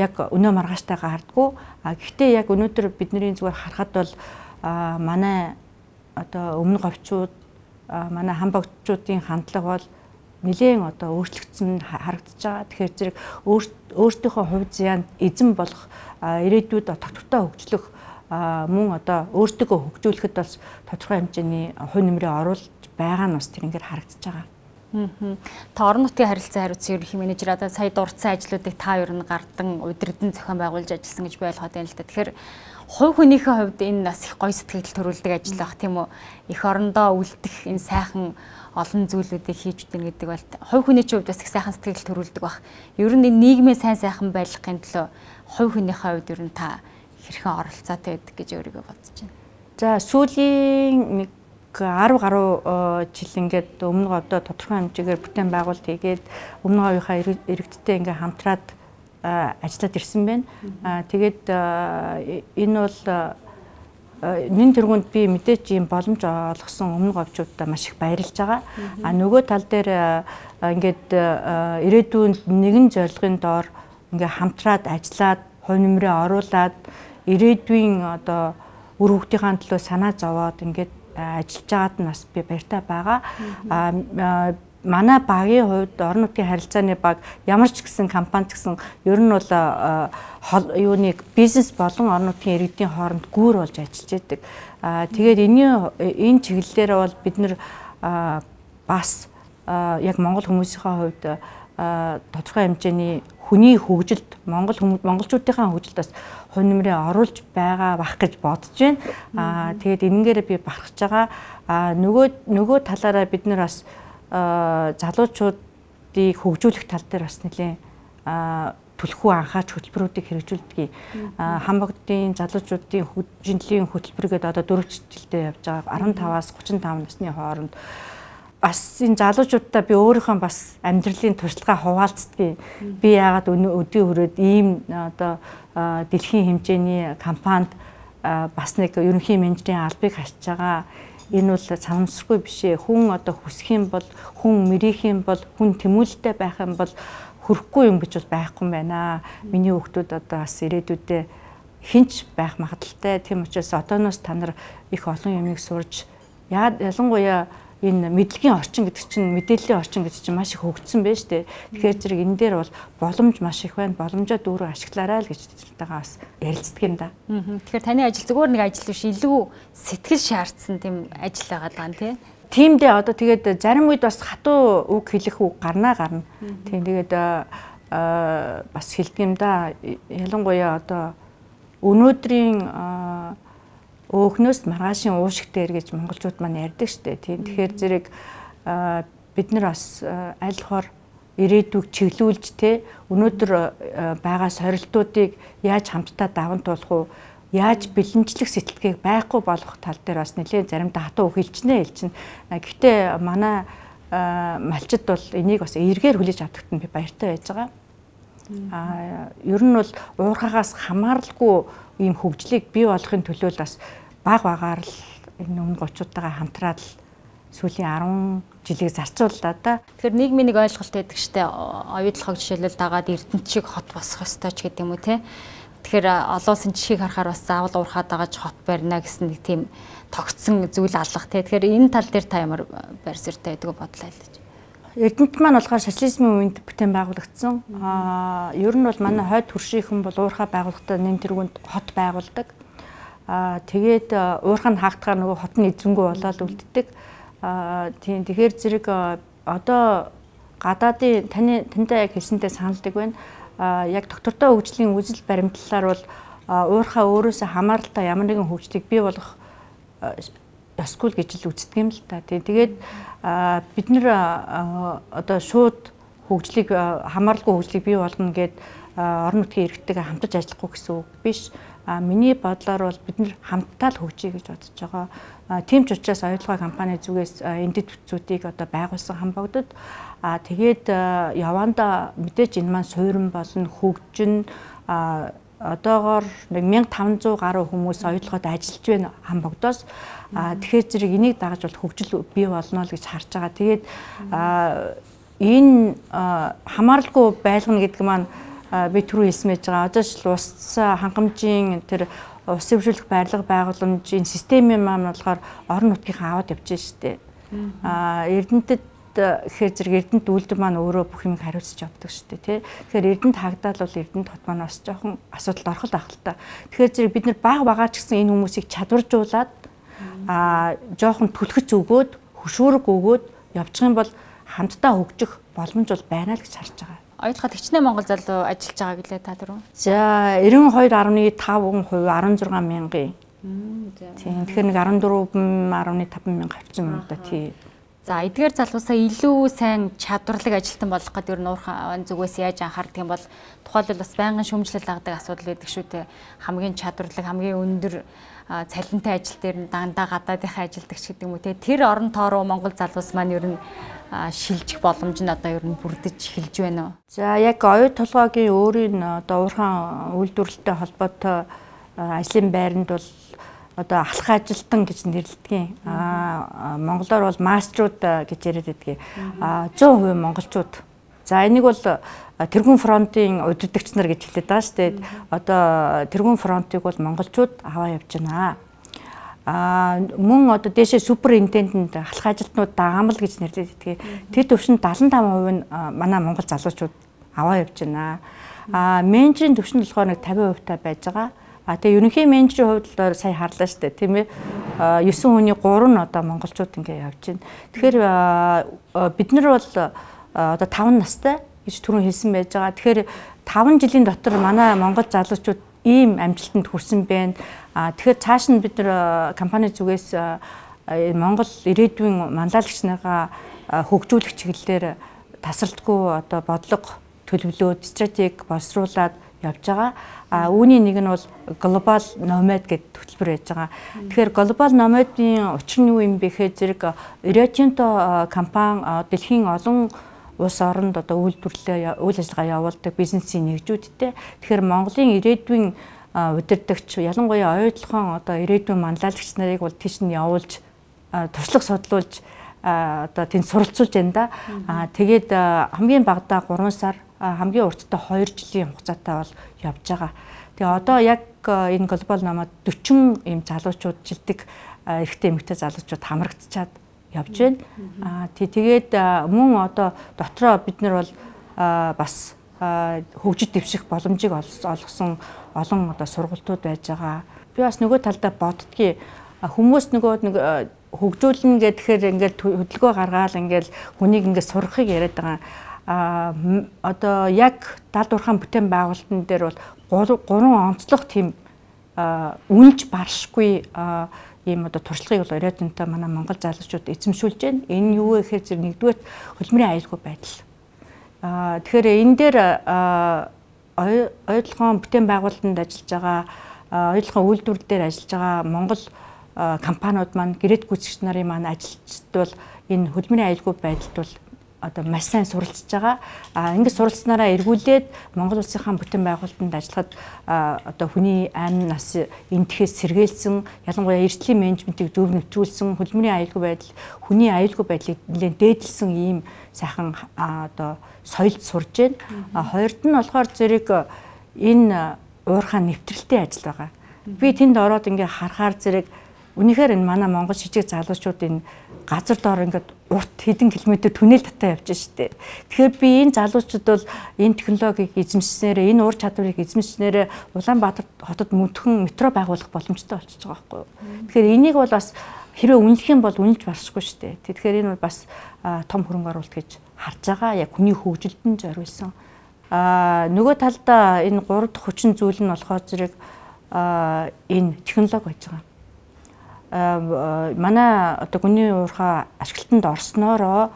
яг өнөө маргааштайгаа хардггүй. Гэхдээ яг өнөөдөр бидний зүгээр харахад бол манай одоо өмнө говьчууд манай хамбогчдын хандлага бол нэлээд одоо өөрчлөгдсөн харагдаж байгаа. Тэгэхээр зэрэг өөртөөхөө хувь заяанд эзэн болох ирээдүйд тогтвортой хөгжлөх мөн одоо өөртөөгөө хөгжүүлэхэд бас тодорхой хэмжээний хувь нэмрээ оруулж байгаа нь бас тэрнгээр харагдаж байгаа. Та орон нутгийн харилцаа хариуцсан ерөнхий менежер одоо сая дурдсан ажлуудыг та ер нь гардан удирдан зохион байгуулж ажилласан гэж ойлгоод байна л да. Тэгэхээр хувь хүнийхээ хувьд энэ бас их гоё сэтгэл төрүүлдэг ажил байх тийм үү? Эх орондоо үлдэх энэ сайхан олон зүйлүүдийг хийж өгнө гэдэг бол хувь хүний хувьд бас их сайхан сэтгэл төрүүлдэг байх. Ер нь энэ нийгмийн сайн сайхан байлгахын төлөө хувь хүнийхээ хувьд ер нь та хэрхэн оролцоотой байдаг гэж өөрийгөө бодож байна. За сүүлийн 10 гаруй жил ингээд Өмнө Говьдоо тодорхой хэмжээгээр бүтээн байгуулалт хийгээд Өмнө Говьынхаа иргэдтэй ингээд хамтраад ажиллаад ирсэн байна. Тэгээд энэ бол нэн тэргуунд би мэдээч ийм боломж олгосон Өмнө Говьчуудаа маш их баярлж байгаа. Нөгөө тал дээр ингээд ирээдүйд нэгэн зорилгын доор ингээд хамтраад ажиллаад хувь нэмрээ оруулаад ирээдүйн одоо үр хүүхдийнхаа төлөө санаа зовоод ингээд ажиллаж байгаад нь бас би баяртай байгаа. Манай багийн хувьд орон нутгийн харилцааны баг ямар ч гэсэн компани ч гэсэн ер нь бол юуныг бизнес болон орон нутгийн иргэдийн хооронд гүүр болж ажиллаж байдаг. Тэгээд энэ чиглэлээр бол бид нэр бас яг монгол хүмүүсийнхээ хувьд тодорхой хэмжээний хүний хөгжилд монголчуудынхаа хөгжилд бас хувь нэмрээ оруулж байгаа бах гэж бодож байна. Тэгээд энэнгээр би бахархаж байгаа. Нөгөө талаараа бид нар бас залуучуудыг хөгжүүлэх тал дээр бас нэлээд түлхүү анхаач хөтөлбөрүүдийг хэрэгжүүлдэг. Хамбогдын залуучуудын хөгжлийн хөтөлбөр гэдэг одоо 4 жилдээ явж байгаа 15-аас 35 насны хооронд бас энэ залуучуудаа би өөрийнхөө бас амьдралын туршлагаа хуваалцдаг. Би яагаад өдөө хүрээд ийм одоо дэлхийн хэмжээний компанид бас нэг ерөнхий менежерийн албыг хасж байгаа. Энэ бол санамсаргүй биш ээ. Хүн одоо хүсэх юм бол, хүн мэрийнх юм бол, хүн тэмүүлэлтэй байх юм бол хүрхгүй юм гэж бол байхгүй юм байна. Миний хүүхдүүд одоо бас ирээдүйдээ хинч байх магадaltaй. Тийм учраас одооноос та нар их олон юмыг сурж ялангуяа энэ мэдлэгийн орчин гэдэг чинь мэдээллийн орчин гэдэг чинь маш их хөгжсөн байна шүү дээ. Тэгэхээр зэрэг энэ дээр бол боломж маш их байна. Боломжоо дүүрэн ашиглаарай л гэж тэлтэйгаа бас ярилцдаг юм да. Тэгэхээр таны ажил зүгээр нэг ажил биш, илүү сэтгэл шаардсан тийм ажил байгаа даа тий. Тийм дээ. Одоо тэгээд зарим үед бас хатуу үг хэлэх үг гарна. Тийм тэгээд бас хэлдэг юм да. Ялангуяа одоо өнөөдрийн өөхнөөс маргаашийн уушигтэр гэж монголчууд маань ярьдаг штэ. Тийм тэгэхээр зэрэг бид нар бас аль хоор ирээдүйг чиглүүлж те өнөөдөр байгаа сорилтуудыг яаж хамтдаа даван туулах уу, яаж бэлэнчлэх сэтгэлгээг байхгүй болгох тал дээр бас нэлээд заримдаа хатуу үг хэлчихнэ. Гэхдээ манай малчид бол энийг бас эргээр хүлээж авдагт нь би баяртай байж байгаа. Ер нь бол уурхаагаас хамааралгүй ийм хөгжлийг бий болгохын төлөө бас баг багаар л энэ өмнө 30-уудтайгаа хамтраад сүүлийн 10 жилийг зарцууллаа да. Тэгэхээр нийгмийн нэг ойлголт байдаг штэ оюу толгойг жишээлбэл дагаад Эрдэнэт шиг хот босох ёстой ч гэдэг юм уу те. Тэгэхээр олон улсын жишгийг харахаар бас заавал уурхаад дагаад хот барина гэсэн нэг тийм тогтсон зүйл алга те. Тэгэхээр энэ тал дээр та ямар байр суурьтай байдгийг бодлоо л гэж. Эрдэнэт маань болохоор социализмын үед бүтээн байгуулагдсан. Ер нь бол манай хойд хөршийнхэн бол уурхаа байгуулахдаа нэм тэргуунд хот байгуулдаг. Тэгээд уурхаа нь хаагдахаар нөгөө хот нь эзэнгүй болоод үлддэг. Тийм тэгэхээр зэрэг одоо гадаадын тантай яг хэлсэнтэй саналдаг байна. Яг доктортой хөгжлийн үзэл баримтлалаар бол уурхаа өөрөөсөө хамааралтай ямар нэгэн хөгжлийг бий болгох ёсгүй гэж л үздэг юм л та. Тэгээд бид нэр одоо шууд хөгжлийг хамааралгүй хөгжлийг бий болгоно гэд орон нутгийн иргэдтэйгээ хамтарч ажиллахгүй гэсэн үг биш. Миний бодлоор бол бид нэр хамтдаа л хөгжиж гэж бодож байгаа. Тийм ч учраас оюу толгой компани зүгээс эндэд бүтцүүдийг одоо байгуулсан хамбогдод тэгээд яванда мэдээж энэ маань суурин болно хөгжин одоогоор нэг 1500 гаруй хүмүүс оюу толгойд ажиллаж байна хамбогдоос. Тэгэхээр зэрэг энийг дагаж бол хөгжил бий болно л гэж харж байгаа. Тэгээд энэ хамааралгүй байлгана гэдэг маань би түрүү хэлсэн байж байгаа. Одоо л ус хангамжийн тэр ус дэвшүүлэх барилга байгууламжийн системийн маань болохоор орон нутгийнхаа аваад явж штэ. Эрдэнэтэд гэхээр зэрэг Эрдэнэт үйлдвэр маань өөрөө бүх юмыг хариуцж явдаг штэ тий. Тэгэхээр Эрдэнэт хагдаал бол Эрдэнэт хот маань бас жоохон асуудалд орхол байх л та. Тэгэхээр зэрэг бид нар бага ч гэсэн энэ хүмүүсийг чадваржуулаад жоохон түлхэц өгөөд хөшүүрэг өгөөд явчих юм бол хамтдаа хөгжих боломж бол байна л гэж харж байгаа. Оюутгад хичнээн Монгол залуу ажиллаж байгаа гэлээ та дөрөв. За 92.5% 16 мянган. Тийм тэгэхээр нэг 14.5 мянга авсан юм да тий. За эдгээр залуусаа илүү сайн чадварлаг ажилтан болох гэдэг ер нь уурхайн зүгээс яаж анхаардаг юм бол тухайлбал бас байнгын шүүмжлэл дагадаг асуудал байдаг шүү дээ. Хамгийн чадварлаг, хамгийн өндөр цалинтай ажил дээр нь дандаа гадаадынхаа ажилдагч гэдэг юм уу те. Тэр орон тоороо Монгол залуус маань ер нь шилжих боломж нь одоо ер нь бүрдэж эхэлж байна уу? За яг оюу толгойгийн өөрийн одоо уурхайн үйлдвэрлэлтэй холбоотой ажлын байранд бол одоо алхах ажилтан гэж нэрлэдэг. Монголоор бол маструуд гэж яриад байдаг. 100% монголчууд. За энийг бол тэргүүн фронтын удирдагч нар гэж хэлээд байгаа шүү дээ. Одоо тэргүүн фронтыг бол монголчууд аваа явж байна. Мөн одоо дээшээ суперинтендент алхах ажилтнууд даамал гэж нэрлэдэг. Тэр төвшөнд 75% нь манай монгол залуучууд аваа явж байна. Менежерийн төвшөнд болохоор нэг 50% та байж байгаа. Тэгээ ерөнхий менежерийн хувьд л сая харлаа шүү дээ, тийм ээ. 9 хүний 3 нь одоо монголчууд ингээ явж байна. Тэгэхээр бид нар бол одоо 5 настай гэж түрүүн хэлсэн байж байгаа. Тэгэхээр 5 жилийн дотор манай монгол залуучууд ийм амжилтанд хүрсэн байна. Тэгэхээр цааш нь бид нар компани зүгээс Монгол ирээдүйн манлайлагч нараа хөгжүүлэх чиглэлээр тасралтгүй одоо бодлого төлөвлөөд стратеги боловсруулад явж байгаа. Үүний нэг нь бол глобал номад гэдэг хөтөлбөр байж байгаа. Тэгэхээр глобал номадын учир нь юу юм бэ гэхээр зэрэг Риотинто компани дэлхийн олон улс оронд одоо үйлдвэрлэлээ үйл ажиллагаа явуулдаг бизнесийн нэгжүүдтэй. Тэгэхээр Монголын ирээдүйн удирдагч ялангуяа оюу толгойн одоо ирээдүйн манлайлагч нарыг бол тийш нь явуулж туршлага судлуулж одоо тэнд суралцуулж байна да. Тэгээд хамгийн багадаа 3 сар хамгийн уртдаа 2 жилийн хугацаатай бол явж байгаа. Тэгээ одоо яг энэ глобал номод 40 ийм залуучууд жилдэг эрэгтэй эмэгтэй залуучууд хамрагдчихад явж байна. Тэгээд мөн одоо дотроо бид нар бол бас хөгжиж дэвших боломжийг олгосон олон одоо сургалтууд байж байгаа. Би бас нөгөө талдаа боддгийг хүмүүс нөгөө нэг хөгжүүлнэ гэхээр ингээд хөдөлгөөн гаргаад ингээд хүнийг ингээд сурахыг яриад байгаа. Одоо яг далд уурхайн бүтээн байгуулалтын дээр бол 3 онцлог тийм үнж баршгүй ийм одоо туршлагыг бол Риотинто манай монгол залуучууд эзэмшүүлж байна. Энэ юу вэ гэхээр зэрэг нэгдүгээр хөдөлмөрийн аюулгүй байдал. Тэгэхээр энэ дээр оюу толгойн бүтээн байгуулалтанд ажиллаж байгаа, оюу толгойн үйлдвэрлэл дээр ажиллаж байгаа монгол компаниуд маань гэрээт гүйцэгч нарын маань ажилчид бол энэ хөдөлмөрийн аюулгүй байдалд бол одоо маш сайн суралцж байгаа. Ингээд суралцсанараа эргүүлээд Монгол улсынхаа бүтээн байгуулалтанд ажиллахад одоо хүний амь нас эндэхээс сэргээлсэн, ялангуяа эрсдлийн менежментийг зөв нэвтрүүлсэн, хөдөлмөрийн аюулгүй байдал, хүний аюулгүй байдлыг нэлээд дээдлсэн ийм сайхан одоо соёлд сурж байна. Хоёрд нь болохоор зэрэг энэ уурхай нэвтрэлтийн ажил байгаа. Би тэнд ороод ингээ харахаар зэрэг үнэхээр энэ манай Монгол шижиг залуучууд энэ газар доор ингээд урт хэдэн километр түнэл татаа явж штэ. Тэгэхээр би энэ залуучууд бол энэ технологиг эзэмшснээр энэ ур чадварыг эзэмшснээр Улаанбаатар хотод мөнхөн метро байгуулах боломжтой болчихж байгаа байхгүй юу. Тэгэхээр энийг бол бас хэрвээ үнэлэх юм бол үнэлж баршгүй штэ. Тэгэхээр энэ бол бас том хөрөнгө оруулалт гэж харж байгаа. Яг хүний хөгжилтөнд зориулсан. Нөгөө талдаа энэ 3 дахь хүчин зүйл нь болохоор зэрэг энэ технологи байж байгаа. Манай одоо гүний уурхай ашиглалтанд орсноороо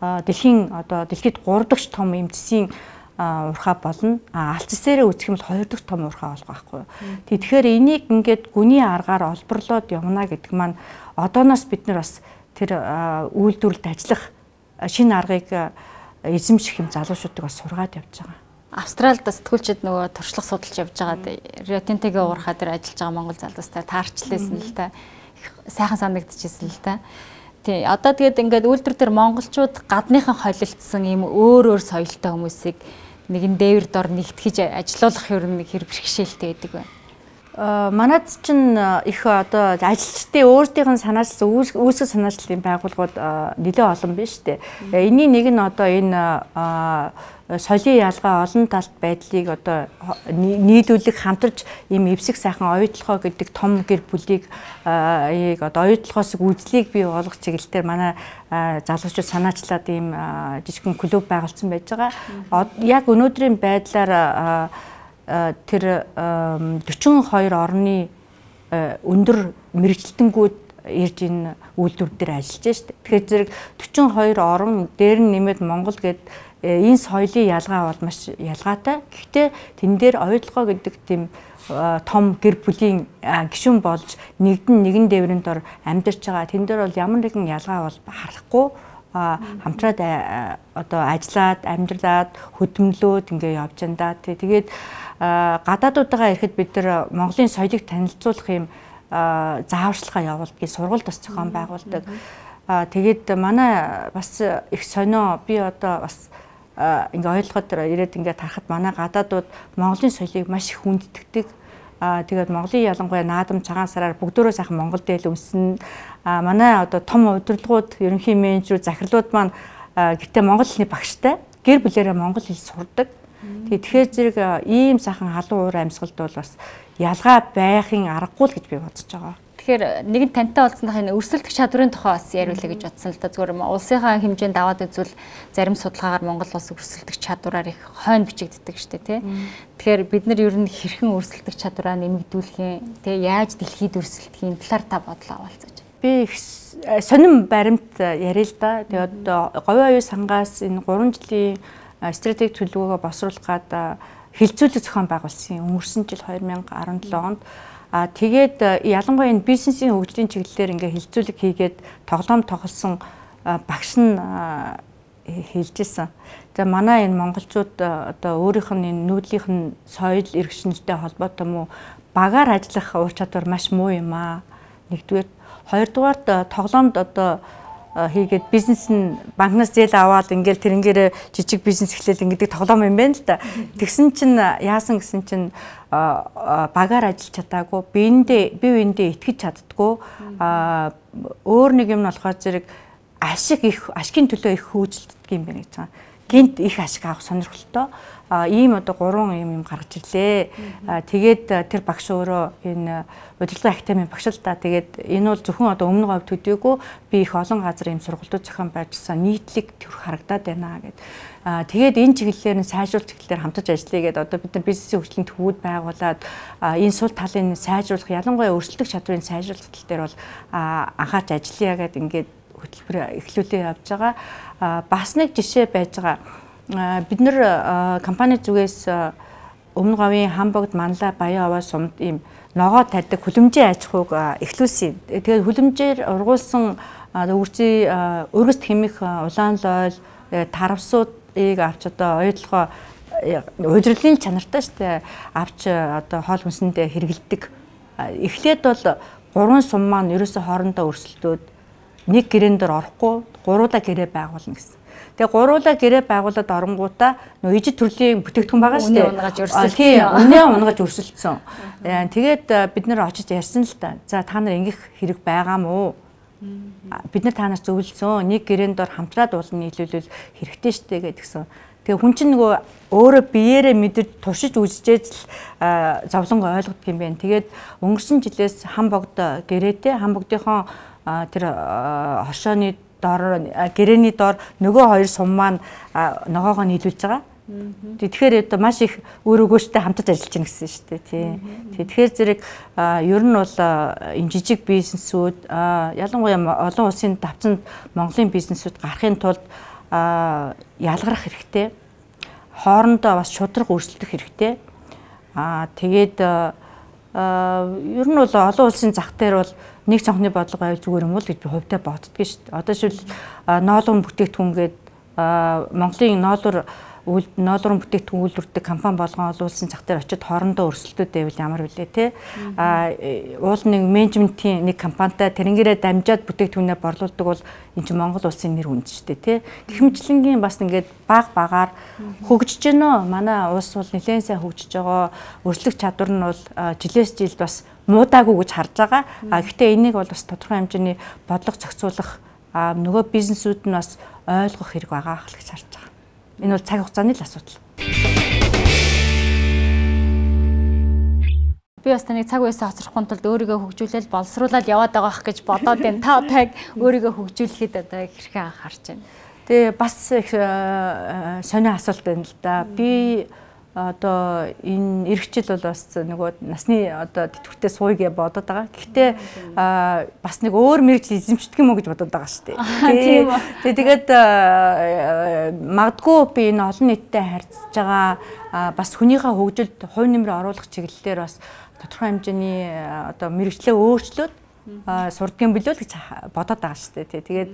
дэлхийд 3 дахь том эмчсийн уурхай болно. Алцсээрээ үүсэх юм бол 2 дахь том уурхай болох байхгүй. Тэгэхээр энийг ингээд гүний аргаар олборлоод явна гэдэг маань одооноос бид нар бас тэр үйлдвэрлэлд ажиллах шинэ аргыг эзэмших юм залуучуудыг бас сургаад явж байгаа. Австралид сэтгүүлчид нөгөө туршлага судалж явж байгаа Риотентегийн уурхай дээр ажиллаж байгаа монгол залуустай таарчлээсэн л та. Сайхан санагдчихсэн л та. Тий, одоо тэгээд ингээд үйлдвэр дээр монголчууд гадныхан холилдсон ийм өөр соёлтой хүмүүсийг нэгэн дээвэр дор нэгтгэж ажилуулах хэрэг бэрхшээлтэй байдаг байна. Манайд чинь их одоо ажилчдын өөрсдийнх нь санаачлал үүсгэл санаачлалын байгууллагууд нэлээд олон байна шүү дээ. Энийн нэг нь одоо энэ соёлын ялгаа олон талт байдлыг одоо нийлүүлэх хамтарч ийм эвсэг сайхан оюу толгой гэдэг том гэр бүлийг одоо оюу толгоос үзлийг бий болгох чиглэлээр манай залуучууд санаачлаад ийм жижигхэн клуб байгуулсан байж байгаа. Яг өнөөдрийн байдлаар тэр 42 орны өндөр мэрэгчлэнгүүд ирж энэ үйлдвэр дээр ажиллаж штэ. Тэгэхээр зэрэг 42 орн дээр нь нэмээд Монгол гээд энэ соёлын ялгаа бол маш ялгаатай. Гэхдээ тэн дээр оюу толгой гэдэг тийм том гэр бүлийн гишүүн болж нэгэн дээврийн дор амьдарч байгаа. Тэн дээр бол ямар нэгэн ялгаа бол харахгүй хамтраад одоо ажиллаад амьдралаад хөдөлмөлөөд ингээ явж байна да. Тэгээд гадаадуудаа ирэхэд бид нар Монголын соёлыг танилцуулах юм зааварчилгаа явуулдаг, сургалт бас зохион байгуулдаг. Тэгээд манай бас их сонио би одоо бас ингээ ойлгоход ирээд ингээ тарахад манай гадаадууд Монголын соёлыг маш их хүндэтгдэг. Тэгээд Монголын ялангуяа наадам цагаан сараар бүгдөө сайхан Монгол дээл өмснө. Манай одоо том удирдлагууд, ерөнхий менежер, захирлууд маань гэтээ монгол хэлний багштай гэр бүлээрээ монгол хэл сурдаг. Тэгэхээр зэрэг ийм сайхан халуун уур амьсгалд бол бас ялгаа байхын аргагүй л гэж би бодож байгаа. Тэгэхээр нэгэн тантай уулзсандах энэ өрсөлдөх чадварын тухай бас яриулъя гэж бодсон л да. Зүгээр улсынхаа хэмжээнд аваад үзвэл зарим судалгаагаар Монгол улс өрсөлдөх чадвараар их хойно бичигддэг шүү дээ, тий. Тэгэхээр бид нар ер нь хэрхэн өрсөлдөх чадвараа нэмэгдүүлэх юм, тий, яаж дэлхийд өрсөлдөх юм талаар та бодлоо авалцаж. Би их сонирн баримт яриа л да. Тэгээд говийн оюу сангаас энэ 3 жилийн стратеги төлөвлөгөөгөө босруулах гад хилцүүлэг зохион байгуулсан өнгөрсөн жил 2017 онд. Тэгээд ялангуяа энэ бизнесийн хөгжлийн чиглэлээр ингээ хилцүүлэг хийгээд тоглоом тоглосон багш нь хэлжсэн. За манай энэ монголчууд одоо өөрийнх нь энэ нүүдлийнх нь соёл иргэншилтэй холбоотой муу багаар ажиллах ур чадвар маш муу юм аа. Нэгдүгээр, хоёрдугаар тоглоомд одоо хийгээд бизнес нь банкнаас зээл аваад ингээл тэрнгээрээ жижиг бизнес эхлээл ингэдэг тоглоом юм байна л да. Тэгсэн чинь яасан гэсэн чинь багаар ажиллаж чадаагүй, бие биендээ итгэж чаддгүй, өөр нэг юм нь болохоор зэрэг ашигын төлөө их хөөжилдөг юм байна гэж байгаа. Гинт их ашиг авах сонирхолтой ийм одоо 3 юм гаргаж ирлээ. Тэгээд тэр багш өөрөө энэ удирдлагын академийн багш л да. Тэгээд энэ бол зөвхөн одоо өмнө говь төдийгүй би их олон газар ийм сургалтууд зохион байгуулсан нийтлэг төрх харагдаад байна гэд. Тэгээд энэ чиглэлээр нь сайжруулах чиглэлээр хамтарч ажиллая гэдээ одоо бид нар бизнесийн хөгжлийн төвүүд байгуулад энэ сул талын сайжруулах, ялангуяа өрсөлдөх чадварыг сайжруулах тал дээр бол анхаарч ажиллая гэд ингээд хөтөлбөр эхлүүлээ явж байгаа. Бас нэг жишээ байж байгаа. Бид нэр компани зүгээс өмнө говийн Хамбогд, Манлай, Баян аваа сумд ийм ногоо тарьдаг хүлэмжийн аж ахуйг эхлүүлсэн. Тэгээд хүлэмжээр ургуулсан өргөс хэмэх улаан лойл, таравсуудыг авч одоо оюутлогоо удирдлын чанартай штэ авч одоо хоол хүнсэндээ хэрэгэлдэг. Эхлээд бол 3 сум маань ерөөсө хоорондоо өрсөлдөөд нэг гэрэн дээр орохгүй гуруула гэрээ байгуулна гэсэн. Тэгээ гуруула гэрээ байгуулад оронгуудаа нөө ижид төрлийн бүтээгдэхүүн байгаа шүү дээ. Тийм, үнэ унгаж өрсөлдсөн. Тэгээд бид нэр очиж ярьсан л та. За та нар ингэх хэрэг байгаа мó? Бид нар та нарт зөвлөсөн. Нэг гэрээнд дор хамтраад уулна нийлүүлвэл хэрэгтэй штэ гэдгсэн. Тэгээ хүн чинь нөгөө өөрөө биеэрээ мэдэрч туршиж үзчихэж л зовлон ойлгодог юм байна. Тэгээд өнгөрсөн жилээс хам богд гэрээтэй хам богдынхон тэр хошооны дор гэрээний дор нөгөө 2 сум маань ногоогоо нийлүүлж байгаа. Тэгэхээр одоо маш их өөр өгөөжтэй хамтарч ажиллаж байна гэсэн шүү дээ тий. Тэгэхээр зэрэг ер нь бол энэ жижиг бизнесүүд ялангуяа олон улсын давцанд Монголын бизнесүүд гарахын тулд ялгарах хэрэгтэй. Хоорондоо бас шудраг өрсөлдөх хэрэгтэй. Тэгээд ер нь бол олон улсын зах дээр бол нэг цонхны бодлого байвал зүгээр юм уу гэж би хувьдаа боддөг шүү дээ. Одоо шил ноолуурын бүтээгдэхүүн гээд Монголын ноолуурын бүтээгдэхүүн үйлдвэрлэдэг компани болгон олон улсын зах дээр очиод хоорондоо өрсөлдөд байвал ямар вүлээ те. Уул нэг менежментийн нэг компанитай тэрнгээрээ дамжаад бүтээгдэхүүнээ борлуулдаг бол энэ чинь Монгол улсын нэр хүнд шүү дээ те. Гэхмэчлэнгийн бас ингээд багаар хөгжиж гэнэ. Манай улс бол нэлээд сайн хөгжиж байгаа. Өрсөлдөх чадвар нь бол жилээс жилд бас муудаагүй гэж харж байгаа. Гэхдээ энийг бол бас тодорхой хэмжээний бодлого зохицуулах нөгөө бизнесүүд нь бас ойлгох хэрэг байгаа гэж харж байгаа. Энэ бол цаг хугацааны л асуудал. Би бас таныг цаг үеэсээ хоцрохгүй тулд өөрийгөө хөгжүүлэл боловсруулаад яваад байгаа ах гэж бодоод энэ та таг өөрийгөө хөгжүүлэхэд одоо хэрхэн анхаарч байна. Тэгээ бас их сонио асуулт байна л да. Би одоо энэ эрхчил бол бас нөгөө насны одоо тэтгэвртэй сууйгээ бодоод байгаа. Гэхдээ бас нэг өөр мэрэгжил эзэмшдэг юм уу гэж бодоод байгаа шүү дээ. Тэгээд магадгүй би энэ олон нийттэй харьцаж байгаа бас хүнийхээ хөгжилд хувь нэмрээ оруулах чиглэлээр бас тодорхой хэмжээний одоо мэрэгчлээ өөрчлөөд сурдгийн билүү л гэж бодоод байгаа шүү дээ. Тэгээд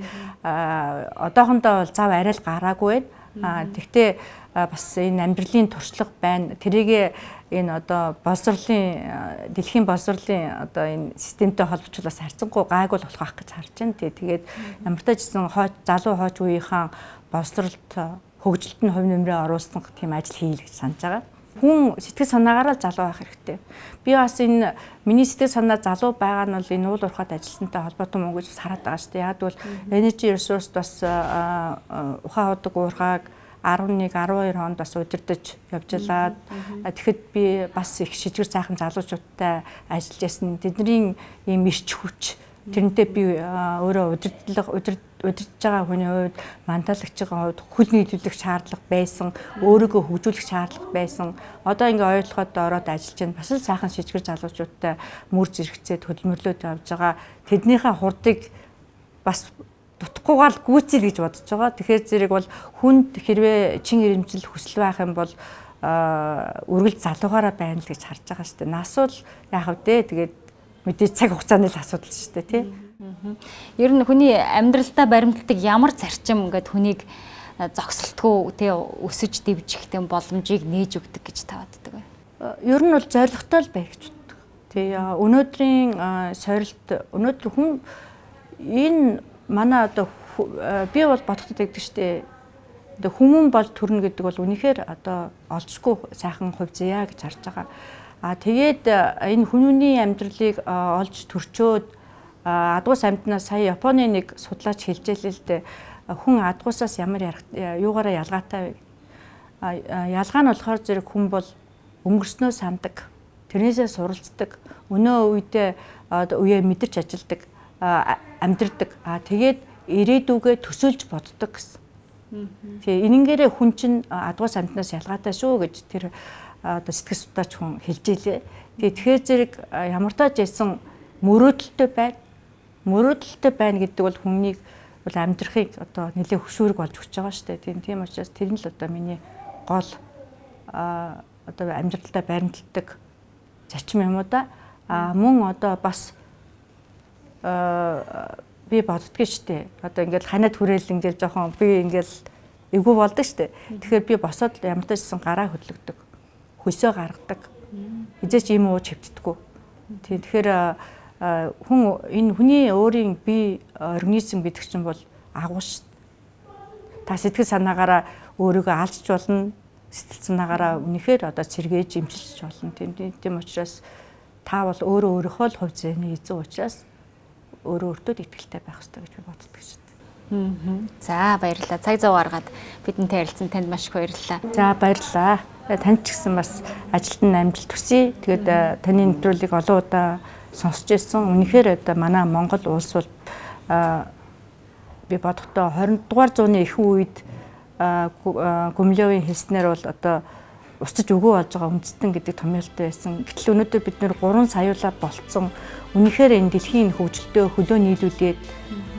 одоохондоо бол зав арай л гараагүй байна. Тэгтээ бас энэ амьдралын туршлага байна. Тэрийг энэ одоо боловсролын дэлхийн боловсролын одоо энэ системтэй холбочлуулаас харьцангуй гайгүй болох ах гэж харж байна. Тэгээд ямар ч гэсэн залуу хойч үеийнхэн боловсролд хөгжилд нь хувь нэмрээ оруулсан тийм ажил хийл гэж санаж байгаа. Хүн сэтгэл санаагаараа залуу байх хэрэгтэй. Би бас энэ миний сэтгэл санаа залуу байгаа нь бол энэ уул уурхайд ажилласантай холбоотой мөн гэж хараад байгаа шүү дээ. Яг бол energy resource бас ухаан удаг уурхайг 11, 12 хонд бас удирдах явжлаад тэгэхэд би бас их шижгэр цаахан залуучуудтай ажиллаж ясна. Тэдний ийм ирч хүч тэрнтэй би өөрөө удирдах байгаа хүний хувьд манталагчийн хувьд хөл нийлүүлэх шаардлага байсан, өөрийгөө хөгжүүлэх шаардлага байсан. Одоо ингээ ойлгоход ороод ажиллаж байна. Бас л сайхан шижгэр залуучуудтай мөр зэрэгцээд хөдөлмөрлөд явж байгаа. Тэднийхээ хурдыг бас дутахгүйгээр гүйцэл гэж бодож байгаа. Тэгэхээр зэрэг бол хүнд хэрвээ чин ирэмжил хүсэл байх юм бол үргэлж залуугаараа байна л гэж харж байгаа шүү дээ. Нас бол яах вэ? Тэгээд мэдээж цаг хугацааны л асуудал шүү дээ, тий. Ер нь хүний амьдралдаа баримтлагдаг ямар зарчим ингээд хүнийг зогсолтгүй тий өсөж дэвжих гэм боломжийг нээж өгдөг гэж та боддог вэ? Ер нь бол зоригтой л байх гэж боддог. Тий өнөөдрийн сорилт өнөөдөр хүн энэ манай одоо би бол бодоход байдаг шүү дээ. Одоо хүмүүн бол төрнө гэдэг бол үнэхээр одоо олзгүй сайхан хувь заяа гэж харж байгаа. Тэгээд энэ хүмүүний амьдралыг олж төрчөөд адгуус амьтнаас сая Японы нэг судлаач хэлжээ л дээ. Хүн адгуусаас ямар юугаараа ялгаатай вэ? Ялгаа нь болохоор зэрэг хүн бол өнгөрснөө сандаг. Тэрнээсээ суралцдаг. Өнөө үедээ үеэ мэдэрч ажилдаг, амьдэрдэг. Тэгээд ирээдүгээ төсөөлж боддог гэсэн. Тэгээ энэнгээрээ хүн чинь адгуус амьтнаас ялгаатай шүү гэж тэр одоо сэтгэл судлаач хүн хэлжээ лээ. Тэгэхээр зэрэг ямар тааж яйсан мөрөөдөлтөй байна. Мөрөөдөлтөй байна гэдэг бол хүнийг бол амьдрахыг одоо нэлээд хөшүүрэг болж өгч байгаа шүү дээ. Тийм учраас тэр нь л одоо миний гол одоо амьдралдаа баримтлагдаг зарчим юм уу да. Мөн одоо бас би боддгоо шүү дээ. Одоо ингээл ханаад хүрээл ингээл жоохон би ингээл эвгүй болдог шүү дээ. Тэгэхээр би босоод ямар ч гараа хөдлөгдөг. Хөлсөө гаргадаг. Хизээч ийм уу чивддэггүй. Тэгэхээр хүний өөрийн бие организм гэдэг чинь бол агуу шүү. Та сэтгэл санаагаараа өөрийгөө алж болно. Сэтгэл санаагаараа үнэхээр одоо сэргээж имчилж болно. Тийм учраас та бол өөрийнхөө л хувь зээний эзэн учраас өөртөө итгэлтэй байх хэрэгтэй гэж би боддог шүү дээ. За баярлалаа. Цаг зав гаргаад бидэнтэй ярилцсан танд маш их баярлалаа. За баярлалаа. Танд ч гэсэн бас ажилд нь амжилт хүсье. Тэгээд таны нэвтрүүлгийг олон удаа сонсч ирсэн. Үнэхээр одоо манай Монгол улс бол би бодохдоо 20 дугаар зууны ихэнх үед Гумиловын хэлснээр бол одоо устж өгөө болж байгаа үндэстэн гэдэг томьёолтой байсан. Гэтэл өнөөдөр бид нэр 3 саяулаа болцсон. Үнэхээр энэ дэлхийн хөгжилдөө хөлөө нийлүүлээд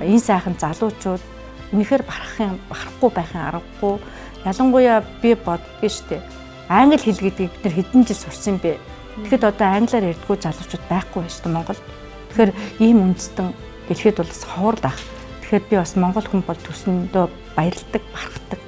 энэ сайхан залуучууд үнэхээр барахгүй байхын аргагүй. Ялангуяа би боддгийн штэ. Англи хэл гэдгийг бид нар хэдэн жил сурсан бэ? Тэгэхэд одоо англиар ярьдгүү залуучууд байхгүй байна штэ Монголд. Тэгэхээр ийм үндэстэн дэлхийд бол ховор дах. Тэгэхээр би бас монгол хүн бол төсөндөө баярлдаг, бархдаг.